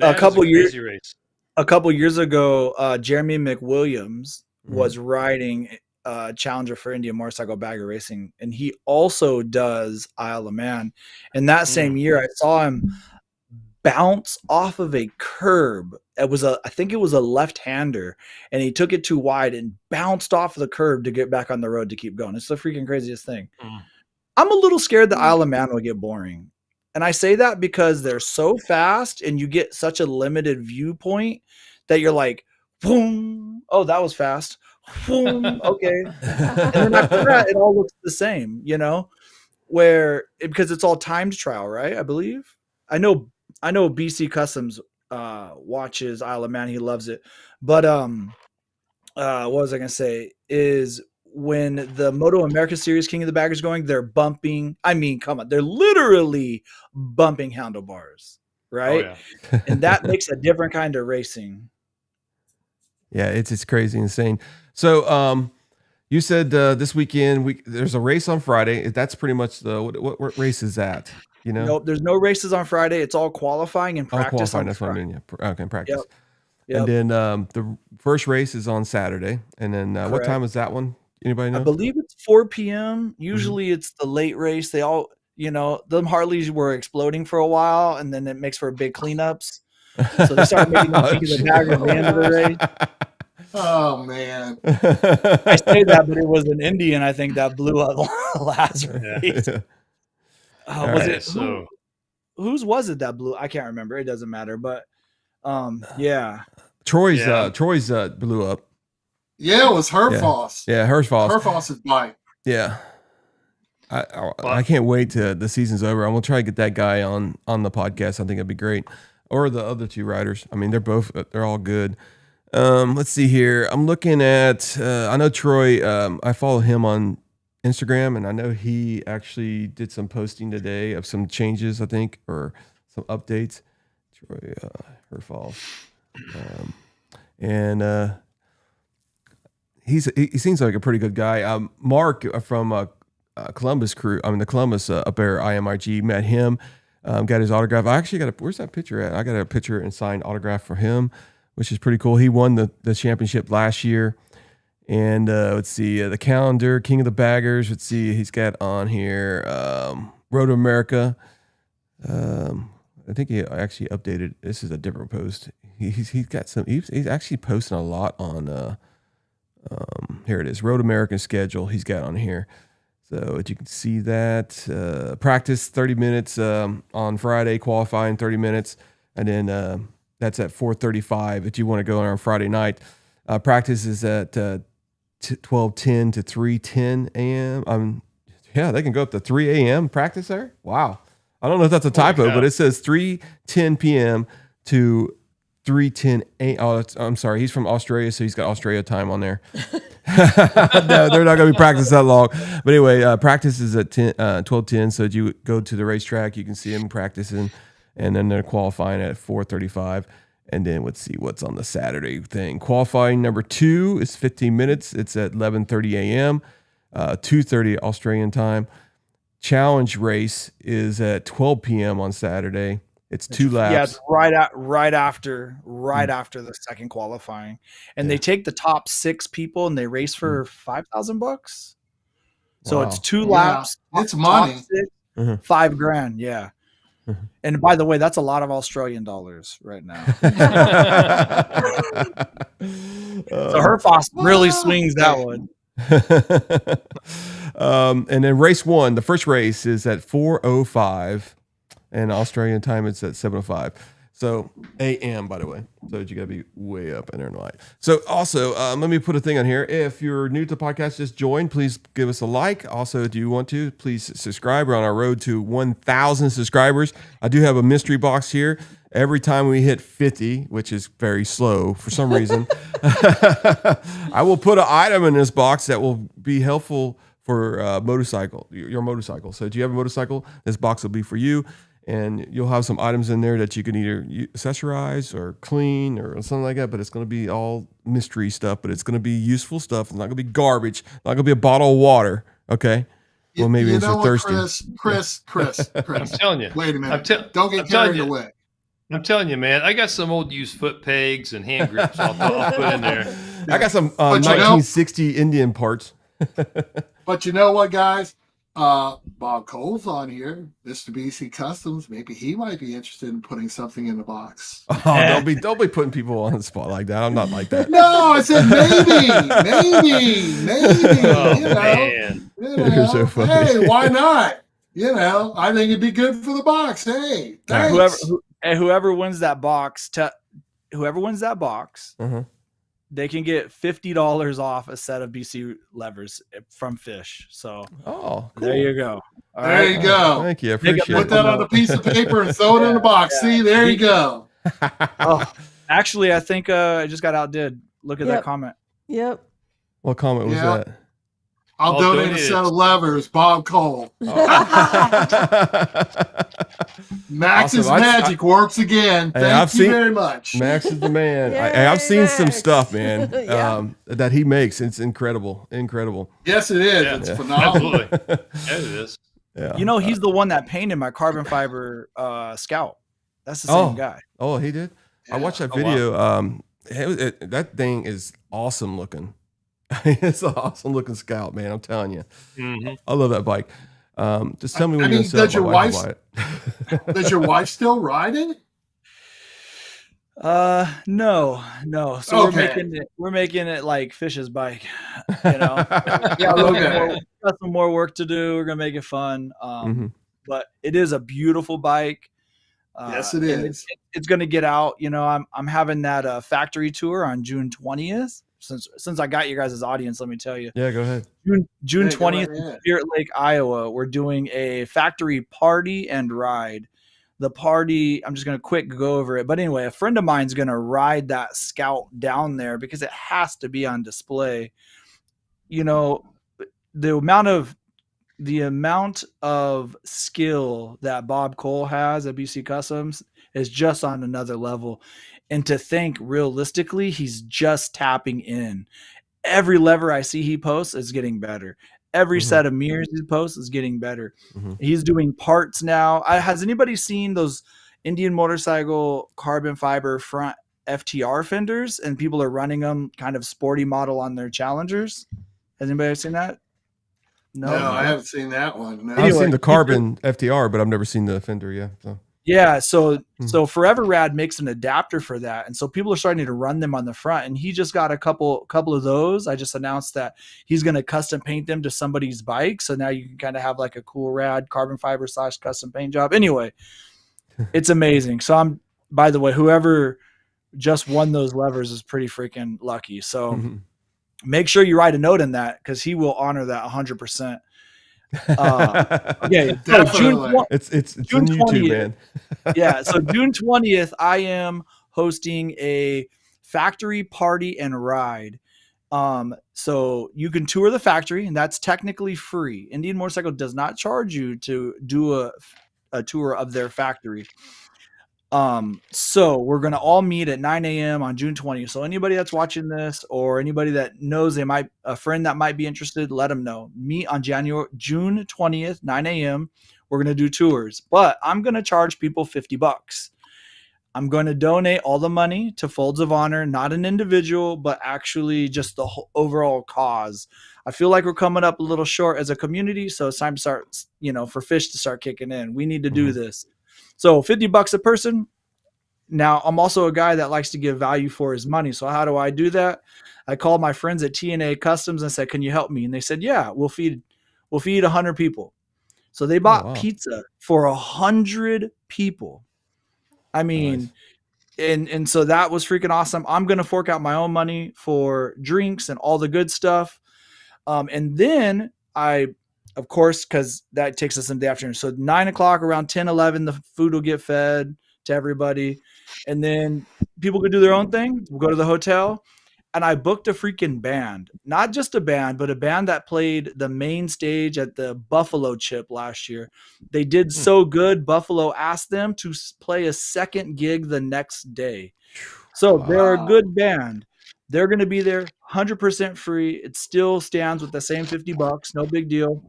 A couple years crazy race. A couple years ago, Jeremy McWilliams was riding Challenger for India Motorcycle Bagger Racing, and he also does Isle of Man. And that same year, I saw him bounce off of a curb. I think it was a left-hander, and he took it too wide and bounced off the curb to get back on the road to keep going. It's the freaking craziest thing. I'm a little scared the Isle of Man will get boring. And I say that because they're so fast and you get such a limited viewpoint that you're like, boom, oh, that was fast. Boom, okay. And then after that, it all looks the same, you know, because it's all timed trial, right? I believe. I know BC Customs watches Isle of Man. He loves it. But what was I gonna say is when the Moto America Series King of the Baggers going, they're bumping. I mean, come on, they're literally bumping handlebars, right? Oh, yeah. And that makes a different kind of racing. Yeah, it's crazy, insane. So, you said this weekend there's a race on Friday. That's pretty much what race is that? You know, Nope, there's no races on Friday. It's all qualifying and practice. Qualifying. On That's what I Friday. mean. Yeah, okay, practice. Yep. And then the first race is on Saturday. And then what time is that one? Anybody know? I believe it's 4 p.m. Usually it's the late race. They all, you know, them Harleys were exploding for a while, and then it makes for big cleanups. So they started making them King of the Bagger at the end of the race. Oh, man. I say that, but it was an Indian, I think, that blew up last race. Was it so? Whose was it that blew? I can't remember. It doesn't matter. But yeah. Troy's blew up. Yeah, it was Herfoss. Yeah, Herfoss. Herfoss's bike. Yeah. I can't wait till the season's over. I'm gonna try to get that guy on the podcast. I think it'd be great. Or the other two riders. I mean, they're all good. Let's see here. I'm looking at I know Troy, I follow him on Instagram, and I know he actually did some posting today of some changes, I think, or some updates. Troy Herfoss. And he seems like a pretty good guy. Mark from Columbus crew. I mean, the Columbus up there, IMIG, met him, got his autograph. I actually where's that picture at? I got a picture and signed autograph for him, which is pretty cool. He won the championship last year. And let's see, the calendar, King of the Baggers. Let's see, he's got on here Road to America. I think he actually updated. This is a different post. He's got some. He's actually posting a lot on. Here it is, Road American schedule. He's got on here, so you can see that practice 30 minutes on Friday, qualifying 30 minutes, and then that's at 4:35. If you want to go on Friday night, practice is at 12:10 to 3:10 a.m. Yeah, they can go up to 3 a.m. practice there. Wow. I don't know if that's a typo, but it says 3:10 p.m. to 3:10 a.m. Oh, I'm sorry. He's from Australia, so he's got Australia time on there. No, they're not going to be practicing that long. But anyway, practice is at 12:10. So you go to the racetrack, you can see them practicing, and then they're qualifying at 4:35. And then let's see what's on the Saturday thing. Qualifying number 2 is 15 minutes. It's at 11:30 a.m., 2:30 Australian time. challenge race is at 12 p.m. on Saturday. It's 2 laps. Yeah, it's right after the second qualifying, and they take the top 6 people and they race for $5,000. So it's 2 laps. It's money. Top 6, $5,000. Yeah. And by the way, that's a lot of Australian dollars right now. So Herfoss really swings that one. And then race 1, the first race is at 4:05, and Australian time it's at 7:05. So AM, by the way. So you got to be way up in there in the light. So also, let me put a thing on here. If you're new to the podcast, just join. Please give us a like. Also, do you want to? Please subscribe. We're on our road to 1,000 subscribers. I do have a mystery box here. Every time we hit 50, which is very slow for some reason, I will put an item in this box that will be helpful for your motorcycle. So do you have a motorcycle? This box will be for you. And you'll have some items in there that you can either accessorize or clean or something like that. But it's going to be all mystery stuff. But it's going to be useful stuff. It's not going to be garbage. It's not going to be a bottle of water. Okay. Well, maybe it's thirsty. Chris. I'm telling you. Wait a minute. Don't get carried away. I'm telling you, man. I got some old used foot pegs and hand grips I'll put in there. I got some 1960 Indian parts. But you know what, guys? Bob Cole's on here, Mr. BC Customs. Maybe he might be interested in putting something in the box. Oh, don't be putting people on the spot like that. I'm not like that. No, I said maybe. Oh, man. You're so funny. Hey, why not? I think it'd be good for the box. Hey, thanks. Whoever wins that box, they can get $50 off a set of BC levers from Fish. So, cool. There you go. There you go. Thank you. I appreciate it. Put that on a piece of paper and throw it in the box. Yeah. See, there you go. Actually, I think I just got outdid. Look at that comment. Yep. What comment was that? I'll donate a set of levers, Bob Cole. Max's magic works again. Thank you very much. Max is the man. I've seen some stuff, man, that he makes. It's incredible. Yes, it is. Yeah. It's phenomenal. Absolutely. Yeah, it is. Yeah. He's the one that painted my carbon fiber Scout. That's the same guy. Oh, he did? Yeah. I watched that video. Wow. That thing is awesome looking. It's an awesome looking Scout, man. I'm telling you. Mm-hmm. I love that bike. Just tell me when you're going to does sell your it. wife, does your wife still ride it? No. So we're making it like Fish's bike. Got some more work to do. We're gonna make it fun. But it is a beautiful bike. Yes, it is. It's gonna get out. I'm having that factory tour on June 20th. Since I got you guys' audience, let me tell you. Yeah, go ahead. June 20th in Spirit Lake, Iowa. We're doing a factory party and ride. The party, I'm just going to quick go over it. But anyway, a friend of mine's going to ride that Scout down there because it has to be on display. The amount of skill that Bob Cole has at BC Customs is just on another level. And to think realistically, he's just tapping in. Every lever I see he posts is getting better. Every set of mirrors he posts is getting better. He's doing parts now. Has anybody seen those Indian motorcycle carbon fiber front FTR fenders? And people are running them kind of sporty model on their Challengers. Has anybody seen that? No, I haven't seen that one. No. I've seen the carbon FTR, but I've never seen the fender yet. Yeah, so Forever Rad makes an adapter for that, and so people are starting to run them on the front. And he just got a couple of those. I just announced that he's going to custom paint them to somebody's bike, so now you can kind of have like a cool rad carbon fiber / custom paint job. Anyway, it's amazing. So by the way, whoever just won those levers is pretty freaking lucky. So make sure you write a note in that because he will honor that 100%. Definitely. It's June 20th, man. Yeah, so June 20th, I am hosting a factory party and ride. So you can tour the factory, and that's technically free. Indian Motorcycle does not charge you to do a tour of their factory. So we're gonna all meet at 9 a.m. on June 20th. So anybody that's watching this or anybody that knows a friend that might be interested, let them know. Meet on June 20th, 9 a.m. We're gonna do tours, but I'm gonna charge people $50. I'm going to donate all the money to Folds of Honor, not an individual, but actually just the whole overall cause. I feel like we're coming up a little short as a community, so it's time to start, for fish to start kicking in. We need to do this. So $50 a person. Now, I'm also a guy that likes to give value for his money. So how do I do that? I called my friends at TNA Customs and said, "Can you help me?" And they said, "Yeah, we'll feed 100 people." So they bought pizza for 100 people. I mean, and so that was freaking awesome. I'm going to fork out my own money for drinks and all the good stuff. And then of course, because that takes us into the afternoon. So 9 o'clock, around 10, 11, the food will get fed to everybody. And then people could do their own thing. We'll go to the hotel. And I booked a freaking band, not just a band, but a band that played the main stage at the Buffalo Chip last year. They did so good. Buffalo asked them to play a second gig the next day. So they're a good band. They're going to be there 100% free. It still stands with the same $50. No big deal.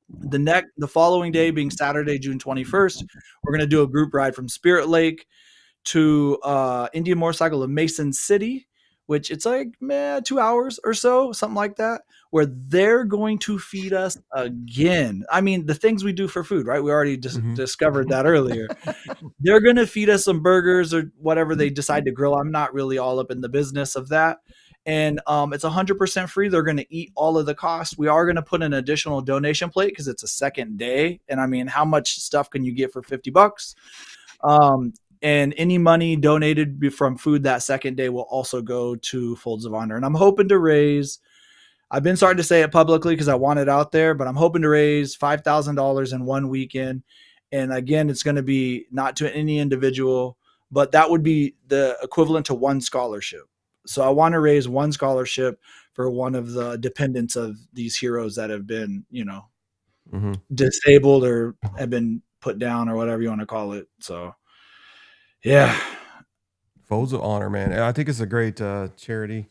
The following day being Saturday, June 21st, we're going to do a group ride from Spirit Lake to Indian Motorcycle of Mason City, which it's like 2 hours or so, something like that, where they're going to feed us again. I mean, the things we do for food, right? We already discovered that earlier. They're going to feed us some burgers or whatever they decide to grill. I'm not really all up in the business of that. And it's 100% free. They're going to eat all of the cost. We are going to put an additional donation plate because it's a second day. And I mean, how much stuff can you get for $50? And any money donated from food that second day will also go to Folds of Honor. And I'm hoping to raise, I've been starting to say it publicly because I want it out there, but I'm hoping to raise $5,000 in one weekend. And again, it's going to be not to any individual, but that would be the equivalent to one scholarship. So I want to raise one scholarship for one of the dependents of these heroes that have been, disabled or have been put down or whatever you want to call it. So, yeah. Folds of Honor, man. And I think it's a great charity.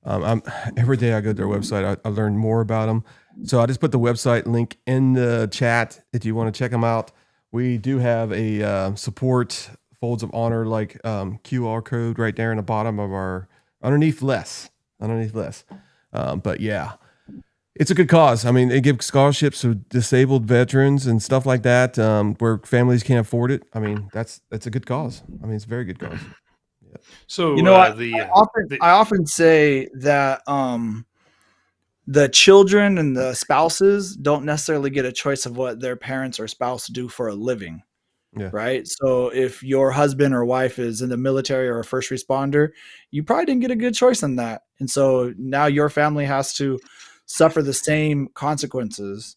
Every day I go to their website, I learn more about them. So I just put the website link in the chat if you want to check them out. We do have a support Folds of Honor QR code right there in the bottom of our underneath less. But yeah, it's a good cause. I mean, they give scholarships to disabled veterans and stuff like that, where families can't afford it. I mean, that's a good cause. I mean, it's a very good cause. Yeah. So I often say that the children and the spouses don't necessarily get a choice of what their parents or spouse do for a living. Yeah. Right. So if your husband or wife is in the military or a first responder, you probably didn't get a good choice in that. And so now your family has to suffer the same consequences.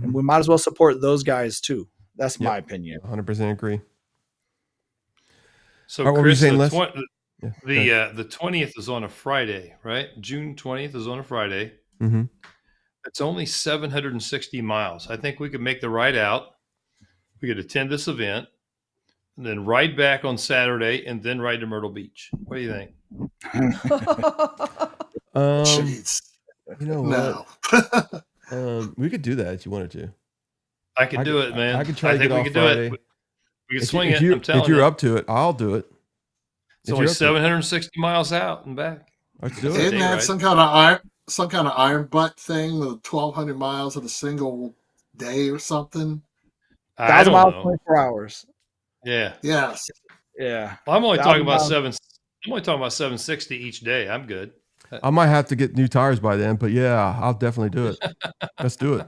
And we might as well support those guys too. That's my opinion. 100% agree. So what were you Chris, saying, the 20th is on a Friday, right? June 20th is on a Friday. Mm-hmm. It's only 760 miles. I think we could make the ride out. We could attend this event and then ride back on Saturday and then ride to Myrtle Beach. What do you think? Jeez. You know what? We could do that if you wanted to. I could do it, man. I could try to get off do Friday. it. We could swing it. I'm telling you. If you're up to it, I'll do it. It's only 760 miles out and back. Let's do it. Isn't that some kind of iron butt thing with 1,200 miles in a single day or something? 1,000 miles, 24 hours. Yeah. Yes. Yeah. Well, I'm only talking about 760 each day. I'm good. I might have to get new tires by then, but yeah, I'll definitely do it. Let's do it.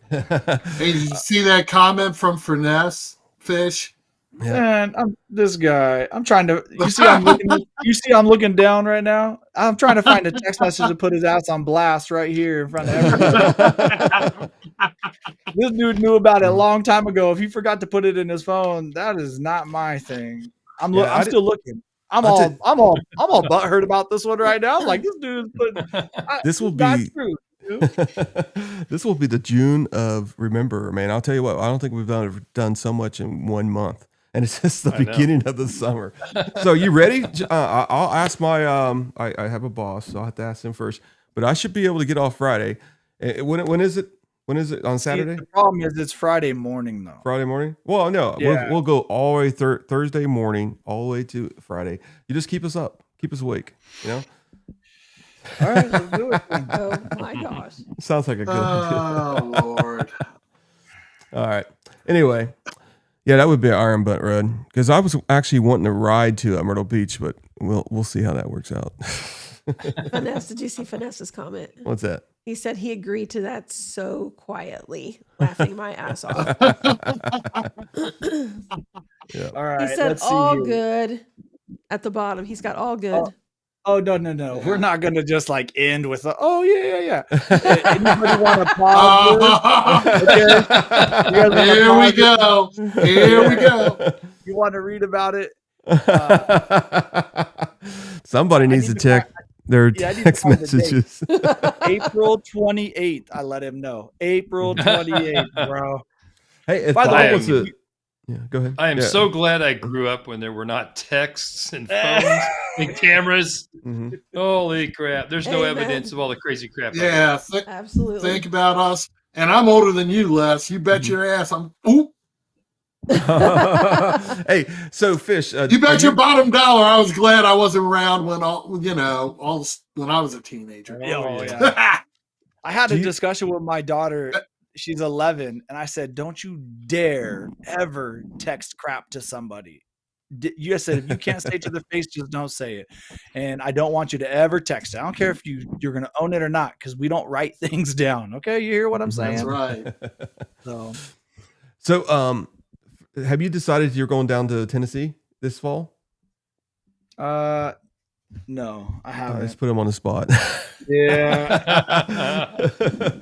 Hey, did you see that comment from Finesse Fish? Yeah. Man, this guy. I'm trying to. You see, I'm looking down right now. I'm trying to find a text message to put his ass on blast right here in front of everybody. This dude knew about it a long time ago. If he forgot to put it in his phone, that is not my thing. I'm still looking. I'm all butthurt about this one right now. I'm like, this dude's putting. This will be. This will be the June of Remember, man. I'll tell you what. I don't think we've done so much in 1 month. and it's just the I know. beginning of the summer. So you ready? I'll ask my I have a boss, so I will have to ask him first. But I should be able to get off Friday. When is it? When is it on Saturday? The problem is it's Friday morning though. Friday morning? Well, no, Yeah. we'll go all the way Thursday morning, all the way to Friday. You just keep us up, keep us awake. You know. All right, let's do it. Then. Oh my gosh. Sounds like a good idea. Oh Lord. All right. Anyway, yeah, that would be an Iron Butt Road because I was actually wanting to ride to Myrtle Beach, but we'll see how that works out. Finesse, did you see Finesse's comment? What's that? He said he agreed to that so quietly, laughing my ass off. Yeah. All right. He said let's see all here. good at the bottom. He's got all good. Oh no. We're not gonna just like end with yeah. Anybody want to pause? Okay. You guys Here wanna we pause go. Here we go. it? You want to read about it? Somebody needs to need to check their I need to text find the date. messages. April 28th. I let him know. April 28th, bro. Hey, if By the Bob way, wants to, yeah, go ahead. I am Yeah. so glad I grew up when there were not texts and phones and cameras. Mhm. Holy crap. There's no Amen. evidence of all the crazy crap. Yeah. Absolutely. Think about us. And I'm older than you, Les. You bet your ass. Hey, so Fish, You bet your bottom dollar. I was glad I wasn't around when when I was a teenager. Oh, yeah. I had Do a you- discussion with my daughter. She's 11, and I said, "Don't you dare ever text crap to somebody." You said if you can't say it to their face, just don't say it. And I don't want you to ever text it. I don't care if you're going to own it or not, because we don't write things down. Okay, you hear what I'm saying? That's right. So, have you decided you're going down to Tennessee this fall? No, I Let's haven't. put him on the spot. Yeah.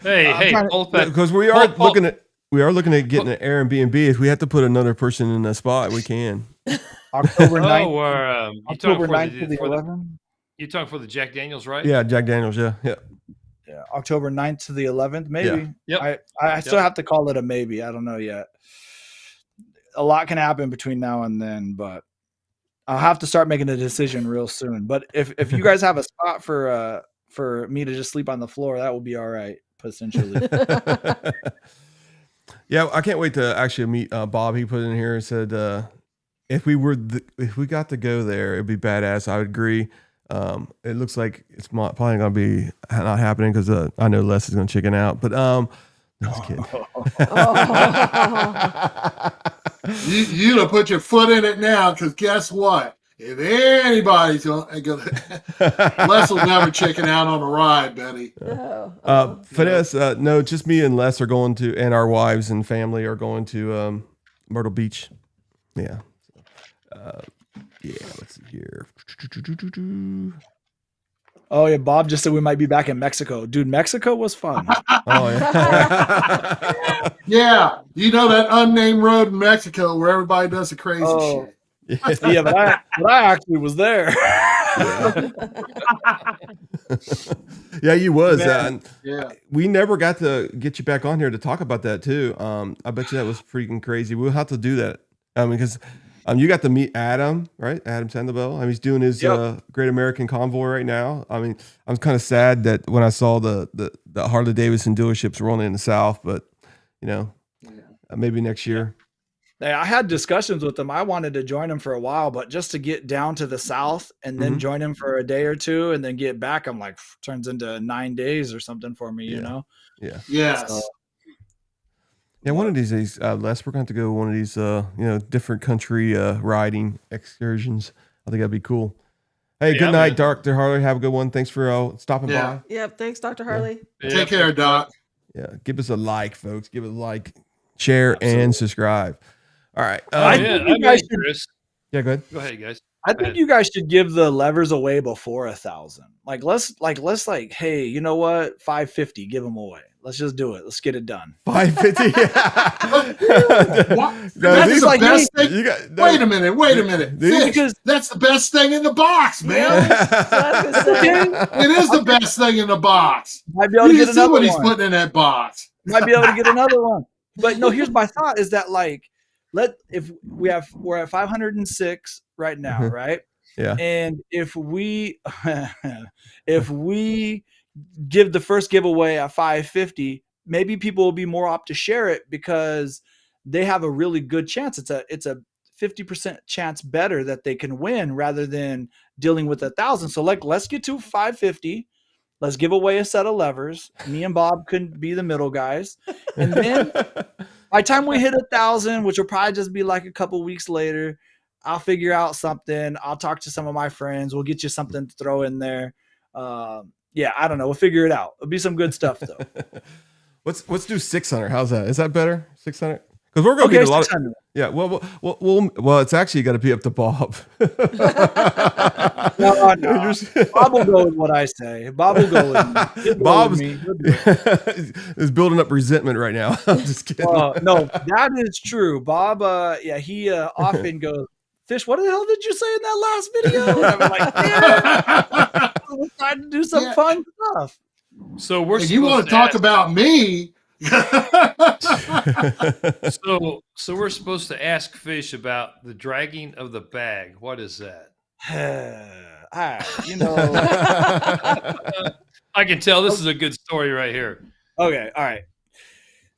Hey, trying to- hold back. Because we are looking at getting an Airbnb. If we have to put another person in the spot, we can. October 9th. Oh, you October talking 9th to the 11th. you talking for the Jack Daniels, right? Yeah, Jack Daniels. Yeah. Yeah, October 9th to the 11th, maybe. Yep. I still have to call it a maybe. I don't know yet. A lot can happen between now and then, but I'll have to start making a decision real soon. But if you guys have a spot for me to just sleep on the floor, that would be all right, potentially. Yeah, I can't wait to actually meet Bob. He put in here and said if we got to go there, it'd be badass. I would agree. It looks like it's probably gonna be not happening because I know Les is gonna chicken out. But no, just kidding. You'd have put your foot in it now, because guess what? If anybody's going Les will never chicken out on a ride, Betty. Finesse, no, just me and Les are going to, and our wives and family are going to Myrtle Beach. Yeah. Yeah, let's see here. Oh yeah, Bob just said we might be back in Mexico. Dude, Mexico was fun. Oh, yeah. Yeah, you know that unnamed road in Mexico where everybody does the crazy shit. Yeah, but I actually was there. Yeah, you was. Yeah. We never got to get you back on here to talk about that too. I bet you that was freaking crazy. We'll have to do that. Because you got to meet Adam, right? Adam Sandoval. He's doing his Great American Convoy right now. I mean, I was kind of sad that when I saw the Harley-Davidson dealerships rolling in the South, but maybe next year. I had discussions with him. I wanted to join him for a while, but just to get down to the South and then join him for a day or two and then get back, I'm like, turns into 9 days or something for me, you know? Yeah. Yes. So, Yeah, one of these days, Les, we're going to go one of these, different country riding excursions. I think that'd be cool. Hey, good night, Dr. Harley. Have a good one. Thanks for stopping by. Yep. Thanks, Dr. Harley. Yeah. Take care, Doc. Yeah, give us a like, folks. Give it a like, share, and subscribe. All right. Chris. Yeah, go ahead. Go ahead, guys. I think you guys should give the levers away before 1,000. Let's hey, you know what? 550, give them away. Let's just do it. Let's get it done. 550. That's the best thing. Wait a minute. Because that's the best thing in the box, man. It is the best thing in the box. Might be able to You get can see another what he's one. putting in that box. Might be able to get another one. But no, here's my thought: is that we're at 506 right now, Mhm. right? Yeah. And if we if we give the first giveaway at 550, maybe people will be more apt to share it because they have a really good chance. It's a 50% chance better that they can win rather than dealing with 1,000. So like, let's get to 550. Let's give away a set of levers. Me and Bob could be the middle guys. And then by the time we hit 1,000, which will probably just be like a couple weeks later, I'll figure out something. I'll talk to some of my friends. We'll get you something to throw in there. Yeah, I don't know. We'll figure it out. It'll be some good stuff though. Let's do 600. How's that? Is that better? 600? Because we're gonna Okay, get a lot. 600. Yeah. Well, it's actually got to be up to Bob. No. Bob will go with what I say. Bob will go with me. He'll go Bob's with me. He'll do it. is building up resentment right now. I'm just kidding. No, that is true. Bob, he often goes, Fish, what the hell did you say in that last video? And I'm like, yeah, we're trying to do some fun stuff. So we're If you want to talk about me, so we're supposed to ask Fish about the dragging of the bag. What is that? You know. I can tell this is a good story right here. Okay, all right.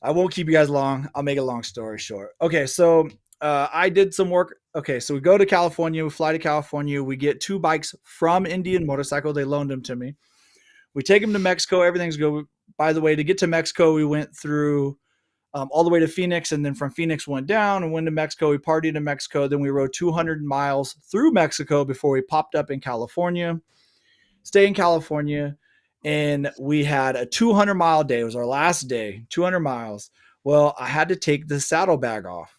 I won't keep you guys long. I'll make a long story short. Okay, so I did some work. Okay, so we go to California. We fly to California. We get 2 bikes from Indian Motorcycle. They loaned them to me. We take them to Mexico. Everything's good. By the way, to get to Mexico, we went through all the way to Phoenix, and then from Phoenix went down and went to Mexico. We partied in Mexico. Then we rode 200 miles through Mexico before we popped up in California. Stay in California, and we had a 200-mile day. It was our last day, 200 miles. Well, I had to take the saddlebag off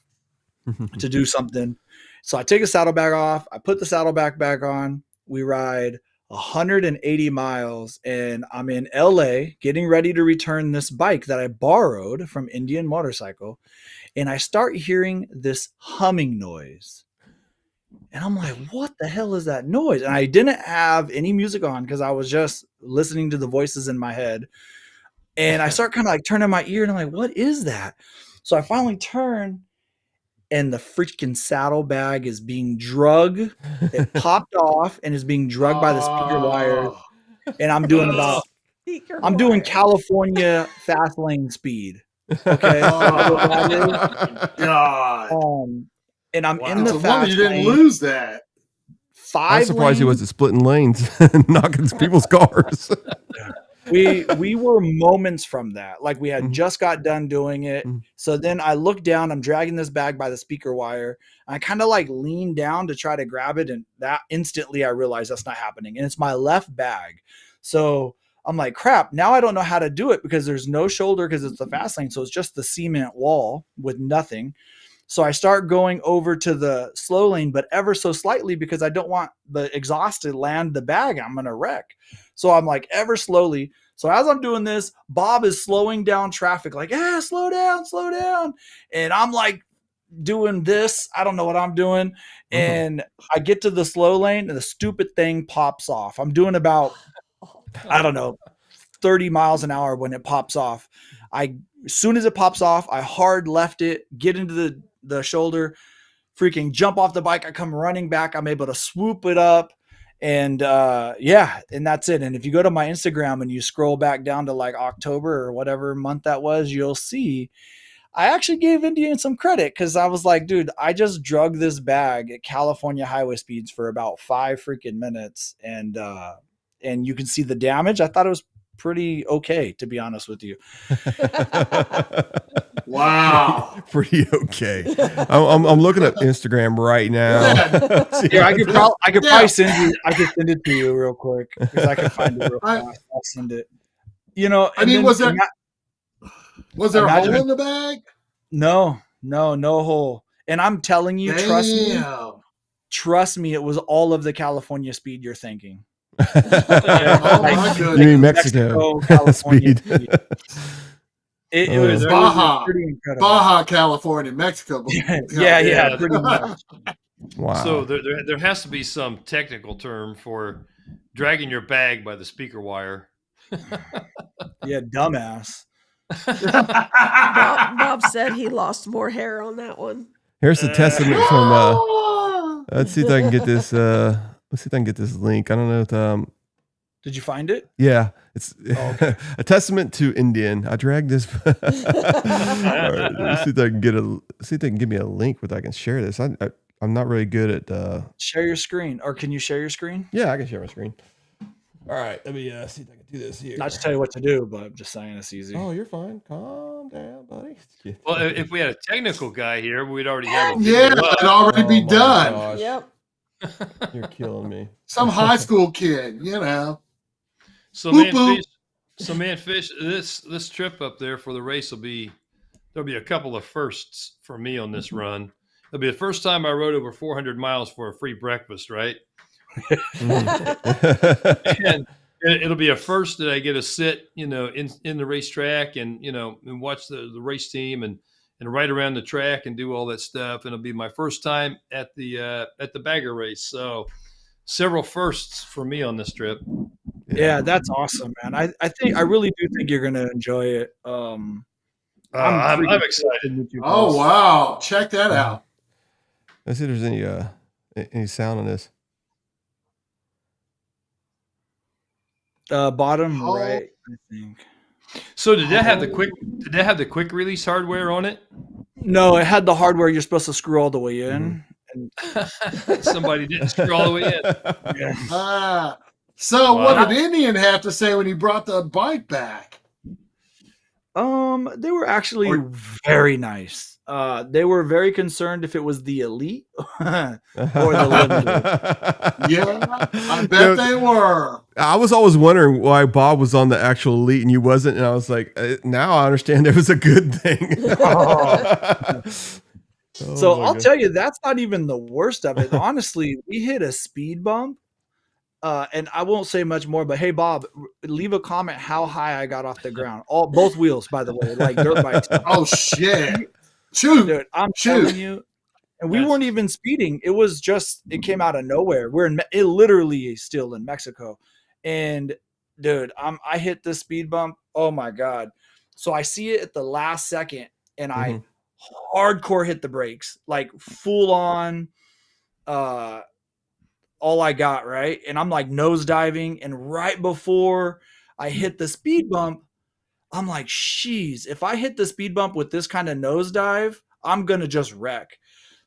to do something. So I take the saddlebag off. I put the saddlebag back on. We ride 180 miles, and I'm in LA getting ready to return this bike that I borrowed from Indian Motorcycle. And I start hearing this humming noise. And I'm like, what the hell is that noise? And I didn't have any music on because I was just listening to the voices in my head. And I start kind of like turning my ear and I'm like, what is that? So I finally turn, and the freaking saddlebag is being drugged. It popped off and is being drugged by the speaker wire. And I'm doing California fast lane speed. Okay. God. And I'm in the It's a wonder fast you didn't lane. lose that. I'm surprised he wasn't splitting lanes and knocking people's cars. We were moments from that. Like we had just got done doing it. So then I look down, I'm dragging this bag by the speaker wire. I kind of like lean down to try to grab it. And that instantly I realized that's not happening. And it's my left bag. So I'm like, crap, now I don't know how to do it because there's no shoulder because it's the fast lane. So it's just the cement wall with nothing. So I start going over to the slow lane, but ever so slightly because I don't want the exhaust to land the bag. I'm going to wreck. So I'm like ever slowly. So as I'm doing this, Bob is slowing down traffic like, slow down, slow down. And I'm like doing this. I don't know what I'm doing. And I get to the slow lane and the stupid thing pops off. I'm doing about, I don't know, 30 miles an hour when it pops off. As soon as it pops off, I hard left it, get into the shoulder, freaking jump off the bike. I come running back. I'm able to swoop it up. And and that's it. And if you go to my Instagram and you scroll back down to like October or whatever month that was, you'll see I actually gave Indian some credit because I was like, dude, I just drug this bag at California highway speeds for about 5 freaking minutes. And you can see the damage. I thought it was pretty okay, to be honest with you. Wow. Pretty okay. I'm looking at Instagram right now. Here, I could probably send it to you real quick because I can find it real fast. I'll send it. You know, I mean, was there a hole in the bag? No hole. And I'm telling you, trust me, it was all of the California speed you're thinking. You mean Mexico California speed. It was Baja, pretty incredible. Baja, California, Mexico. Yeah, pretty much. Wow. So there has to be some technical term for dragging your bag by the speaker wire. Yeah, dumbass. Bob said he lost more hair on that one. Here's a testament from. Let's see if I can get this. Let's see if I can get this link. I don't know if Did you find it? Yeah, it's okay. a testament to Indian. I dragged this. All right, let's see if I can see if they can give me a link where I can share this. I'm not really good at. Share your screen, or can you share your screen? Yeah, I can share my screen. All right, let me see if I can do this here. Not to tell you what to do, but I'm just saying it's easy. Oh, you're fine. Calm down, buddy. Well, if we had a technical guy here, we'd already have a Yeah, video up. it'd already be my done. gosh. Yep. You're killing me. Some high school kid, you know. So Boop, man, fish. This trip up there for the race there'll be a couple of firsts for me on this run. It'll be the first time I rode over 400 miles for a free breakfast, right? And it'll be a first that I get to sit, in the racetrack and watch the race team and ride around the track and do all that stuff. And it'll be my first time at the bagger race. So several firsts for me on this trip. Yeah, that's awesome, man. I really do think you're gonna enjoy it. I'm excited. Oh wow, check that out. Let's see if there's any sound on this. Bottom right, I think. So did that have the quick release hardware on it? No, it had the hardware you're supposed to screw all the way in. Somebody didn't screw all the way in. Yeah. So what did Indian have to say when he brought the bike back? They were actually very nice. They were very concerned if it was the elite or the limited. Yeah, I bet they were. I was always wondering why Bob was on the actual elite and you wasn't, and I was like, now I understand it was a good thing. So I'll tell you, that's not even the worst of it. Honestly, we hit a speed bump. And I won't say much more, but hey, Bob, leave a comment how high I got off the ground. Both wheels, by the way, like dirt bikes. Oh shit! Shoot, dude, I'm telling you. And we weren't even speeding. It was just, it came out of nowhere. It literally is still in Mexico. And dude, I hit the speed bump. Oh my God. So I see it at the last second and I hardcore hit the brakes, like full on, all I got, right? And I'm like nose diving. And right before I hit the speed bump, I'm like, sheesh, if I hit the speed bump with this kind of nosedive, I'm going to just wreck.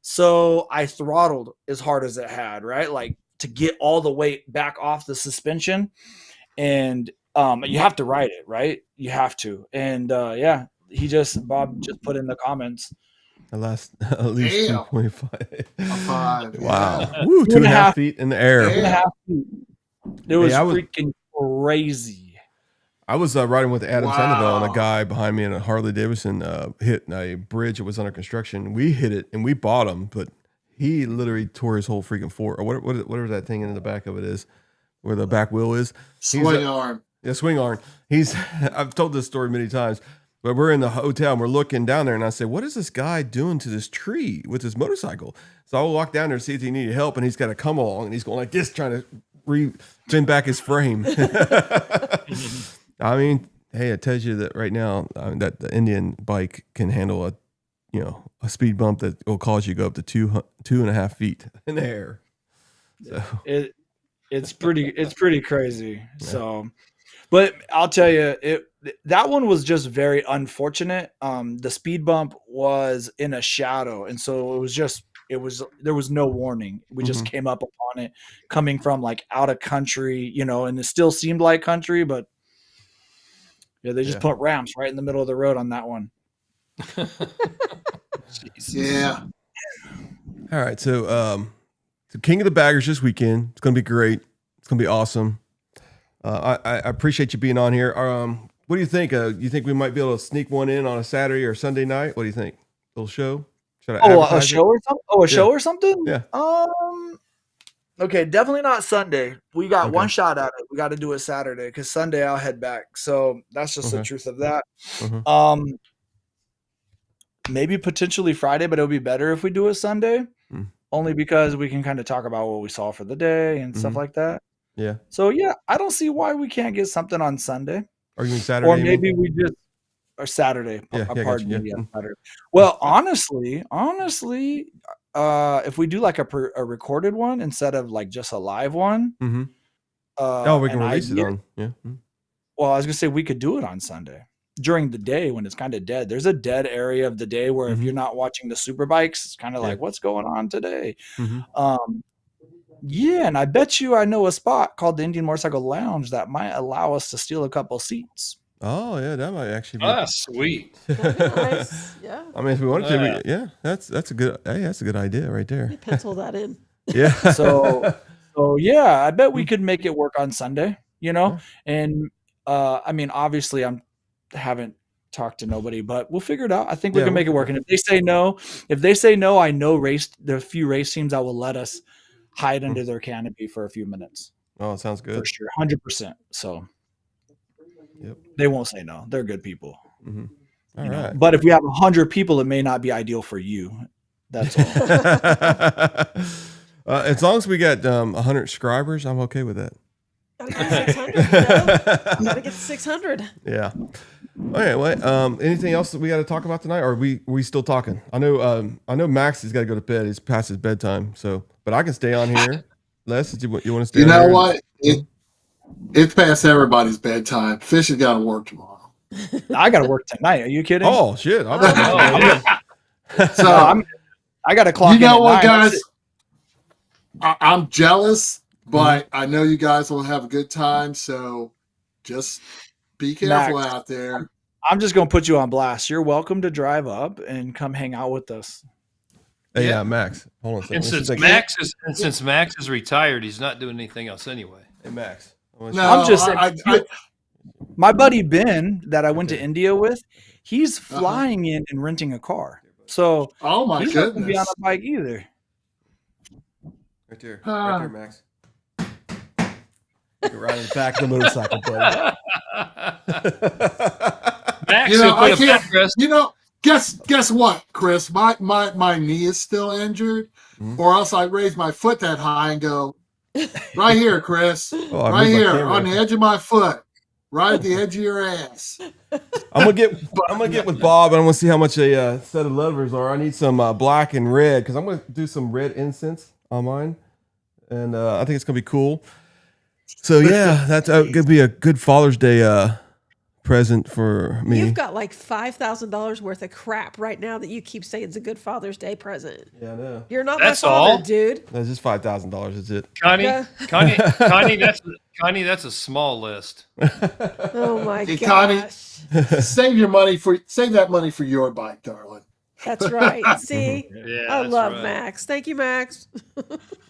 So I throttled as hard as it had, right? Like to get all the weight back off the suspension. And you have to ride it, right? You have to. And Bob just put in the comments. At least 2.5. Wow. Woo, 2.5 feet in the air. 2.5 feet. It was freaking crazy. I was riding with Adam Sandoval, and a guy behind me in a Harley-Davidson hit a bridge that was under construction. We hit it, and we bought him, but he literally tore his whole freaking fork, or whatever that thing in the back of it is, where the back wheel is. Swing arm. Yeah, swing arm. I've told this story many times, but we're in the hotel, and we're looking down there, and I said, what is this guy doing to this tree with his motorcycle? So I will walk down there and see if he needed help, and he's got to come along, and he's going like this, trying to bend back his frame. I mean, hey, it tells you that right now that the Indian bike can handle a speed bump that will cause you to go up to 2.5 feet in the air. So it's pretty crazy. Yeah. So, but I'll tell you, that one was just very unfortunate. The speed bump was in a shadow, and so there was no warning. We just came up upon it coming from like out of country, and it still seemed like country, but. Yeah, they just put ramps right in the middle of the road on that one. Yeah. All right, so King of the Baggers this weekend. It's going to be great. It's going to be awesome. I appreciate you being on here. What do you think? You think we might be able to sneak one in on a Saturday or Sunday night? What do you think? A little show? Should I a show or something? Show or something? Yeah. Okay, definitely not Sunday. We got one shot at it. We got to do it Saturday because Sunday I'll head back. So that's just the truth of that. Maybe potentially Friday, but it'll be better if we do it Sunday. Only because we can kind of talk about what we saw for the day and stuff like that. Yeah. So yeah, I don't see why we can't get something on Sunday. Or even Saturday. Or maybe we just or Saturday. Yeah, yeah, Pardon gotcha, me. yeah. Yeah, Saturday. Well, honestly, if we do like a recorded one instead of like just a live one, Mm-hmm. Oh, we can an release it idea- on. Yeah. Mhm. Well, I was gonna say we could do it on Sunday during the day when it's kind of dead. There's a dead area of the day where if Mhm. you're not watching the super bikes, it's kind of Yeah. like what's going on today. Mhm. Yeah, and I bet you I know a spot called the Indian Motorcycle Lounge that might allow us to steal a couple seats. Oh yeah, that might actually be. Ah, sweet. That'd be nice. Yeah. I mean, if we wanted to, Yeah. yeah, that's a good. Hey, that's a good idea right Let there. me pencil that in. Yeah. So yeah, I bet we could make it work on Sunday, you know? Yeah. And I mean, obviously haven't talked to nobody, but we'll figure it out. I think we Yeah, can make it we'll work. And if they say no, I know the few race teams that will let us hide under their canopy for a few minutes. Oh, it sounds good. For sure. 100%. So Yep. they won't say no. They're good people. Mm-hmm. All You know? right. But if we have 100 people, it may not be ideal for you. That's all. As long as we get 100 subscribers, I'm okay with that. Gotta get 600. No? Gotta get 600. Yeah. Okay. Well, anything else that we got to talk about tonight? Or are we still talking? I know Max has got to go to bed. It's past his bedtime. So, but I can stay on here. Les, you want to stay? You on know here? what? It's past everybody's bedtime. Fish has got to work tomorrow. I got to work tonight. Are you kidding? Oh shit! Oh, yeah. So I got to clock you know in what, at 9. guys? I'm jealous, but I know you guys will have a good time. So just be careful Max. out there. I'm just going to put you on blast. You're welcome to drive up and come hang out with us. Hey, Yeah. yeah, Max. Hold on a second. And Let me since see if Max is retired, he's not doing anything else anyway. Hey, Max. No, I'm just saying, I, my buddy Ben that I went to Okay. India with, he's flying in and renting a car. So oh my he's not going to be on goodness. a bike either. Right there. Ah. Right there, Max. You can ride in the back of the motorcycle, buddy. Max, You know, he'll put I a can't. backrest. You know, guess what, Chris? My knee is still injured, Mhm. or else I raise my foot that high and go right here, Chris, Oh, I right moved my here camera. on the edge of my foot, right at the edge of your ass. I'm gonna get with Bob and I'm gonna see how much a set of levers are. I need some black and red because I'm gonna do some red incense on mine, and I think it's gonna be cool. So yeah, that's gonna be a good Father's Day present for me. You've got like $5,000 worth of crap right now that you keep saying it's a good Father's Day present. Yeah, I know. You're not That's my father, all? dude. That's just $5,000. That's it. Connie, Yeah. Connie, that's a small list. Oh my Hey, Connie. gosh. Save that money for your bike, darling. That's right. See, Yeah, I that's love right. Max. Thank you, Max.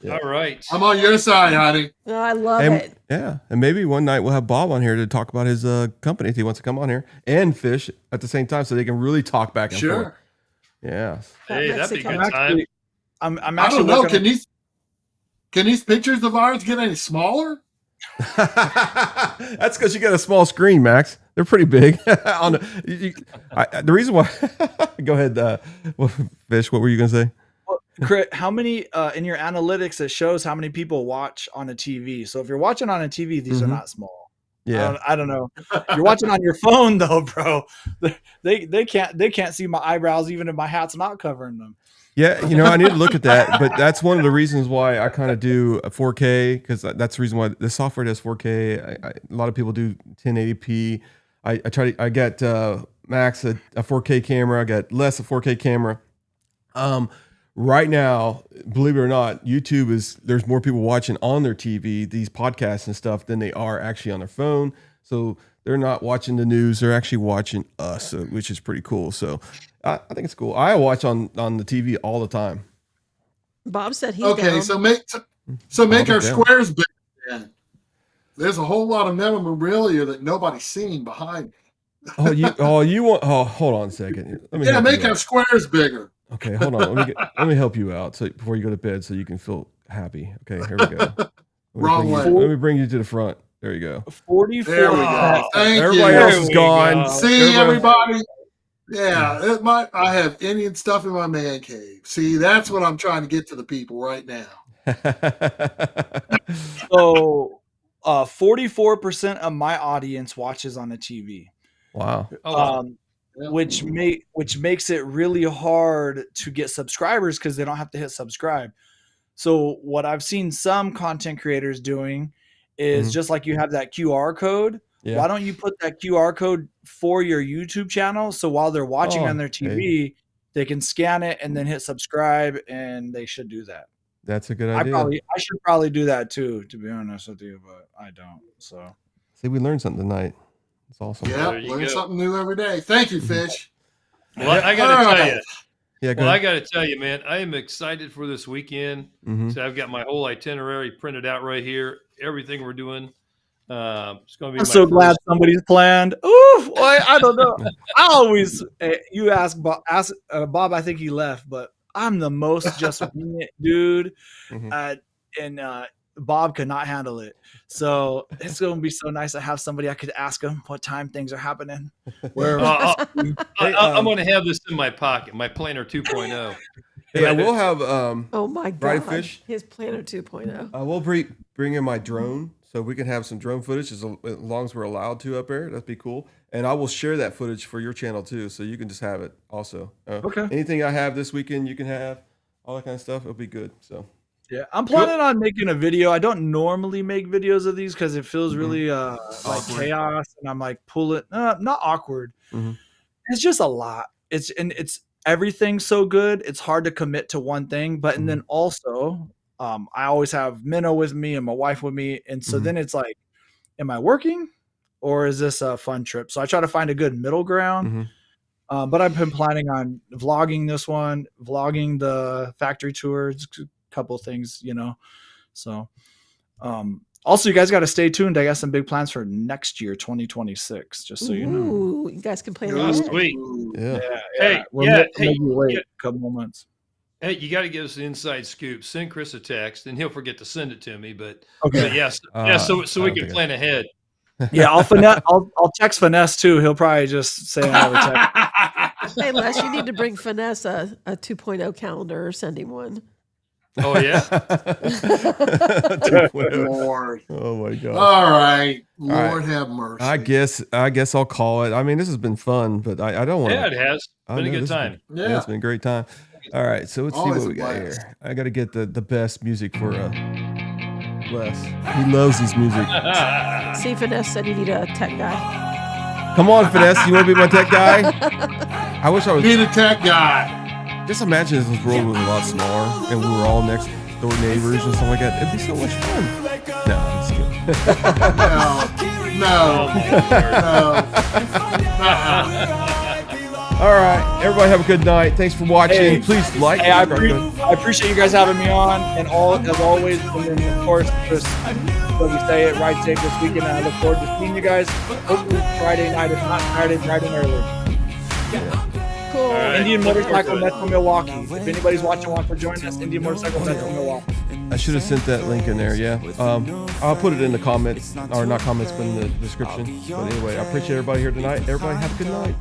All right. I'm on your side, honey. Oh, I love And, it. yeah, and maybe one night we'll have Bob on here to talk about his company if he wants to come on here, and Fish at the same time, so they can really talk back and forth. Sure. Yeah. Hey, that'd be a Mexico. good time. I'm I actually don't know. looking Can these pictures of ours get any smaller? That's because you got a small screen, Max. They're pretty big. The reason why. Go ahead, Fish. What were you gonna say? Chris, how many in your analytics it shows how many people watch on a TV. So if you're watching on a TV, these are Mhm. not small. Yeah. I don't know. You're watching on your phone though, bro. They can't see my eyebrows even if my hat's not covering them. Yeah, I need to look at that, but that's one of the reasons why I kind of do a 4K, because that's the reason why the software does 4K. A lot of people do 1080p. I got Max a 4K camera. I got Les a 4K camera. Right now, believe it or not, there's more people watching on their TV, these podcasts and stuff, than they are actually on their phone. So they're not watching the news; they're actually watching us, which is pretty cool. So I think it's cool. I watch on the TV all the time. Bob said he's Okay, down. so make I'll our be down. squares bigger. Then. There's a whole lot of memorabilia that nobody's seen behind me. You want? Oh, hold on a second. Let me Yeah, help make you our out. squares bigger. Okay, hold on. Let me help you out before you go to bed, so you can feel happy. Okay, here we go. Wrong way. Let me bring you to the front. There you go. 44. There we go. Thank Everybody you. else There is we gone. go. See, everybody. Yeah, I have Indian stuff in my man cave. See, that's what I'm trying to get to the people right now. So 44% of my audience watches on a TV. Wow. Oh, wow. which makes it really hard to get subscribers because they don't have to hit subscribe. So what I've seen some content creators doing is just like you have that QR code. Yeah. Why don't you put that QR code for your YouTube channel? So while they're watching on their TV, they can scan it and then hit subscribe, and they should do that. That's a good idea. I should probably do that too, to be honest with you, but I don't. So see, we learned something tonight. It's awesome. Yeah, learn something new every day. Thank you, Fish. Well, I got to tell you. Yeah, well, I got to tell you, man, I am excited for this weekend. So I've got my whole itinerary printed out right here. Everything we're doing. It's going to be. I'm so glad somebody's planned. Ooh, I don't know. I always you ask Bob. Bob, I think he left, but I'm the most just wing it dude, and Bob could not handle it. So it's going to be so nice to have somebody I could ask him what time things are happening. Where I'm going to have this in my pocket, my Planner 2.0. Yeah, we'll have. Oh my God! Right, Fish? His Planner 2.0. We'll bring in my drone, so we can have some drone footage as long as we're allowed to up there. That'd be cool. And I will share that footage for your channel too, so you can just have it also. Okay. Anything I have this weekend, you can have all that kind of stuff. It'll be good. So. Yeah, I'm planning on making a video. I don't normally make videos of these because it feels really like chaos, and I'm like not awkward. It's just a lot. It's everything's so good. It's hard to commit to one thing, but and then also I always have Minnow with me and my wife with me, and so then it's like, am I working or is this a fun trip? So I try to find a good middle ground. But I've been planning on vlogging this one, vlogging the factory tours, couple things, so also you guys got to stay tuned. I got some big plans for next year, 2026, just so you know. You guys can plan Oh, that. sweet. Yeah. Hey, maybe wait a couple more months. Hey, you got to give us an inside scoop. Send Chris a text, and he'll forget to send it to me. But yes, so we can plan ahead. Yeah, I'll text Finesse too. He'll probably just say I have a text. Hey, Les, you need to bring Finesse a 2.0 calendar or send him one. Oh yeah. Lord. Oh my God. All right. Lord have mercy. I guess I'll call it. I mean, this has been fun, but I don't want to. Yeah, it has. Been a good time. Yeah, it's been a great time. All right, so let's see Always what we a got blast. here. I got to get the best music for Les. He loves this music. See, Finesse said you need a tech guy. Come on, Finesse. You want to be my tech guy? I wish I was. Be the tech guy. Just imagine if this world was a lot smaller and we were all next door neighbors and stuff like that. It'd be so much fun. No, I'm just kidding. No. All right, everybody have a good night. Thanks for watching. Hey, please like. I appreciate you guys having me on, and as always, and then of course, just when we say it, ride safe this weekend. And I look forward to seeing you guys hopefully Friday night, if not Friday, bright and early. Cool. Right. Indian Motorcycle Metro Milwaukee. If anybody's watching, wants to join us, Indian Motorcycle Metro Milwaukee. I should have sent that link in there. Yeah, I'll put it in the comments, or not comments, but in the description. But anyway, I appreciate everybody here tonight. Everybody have a good night.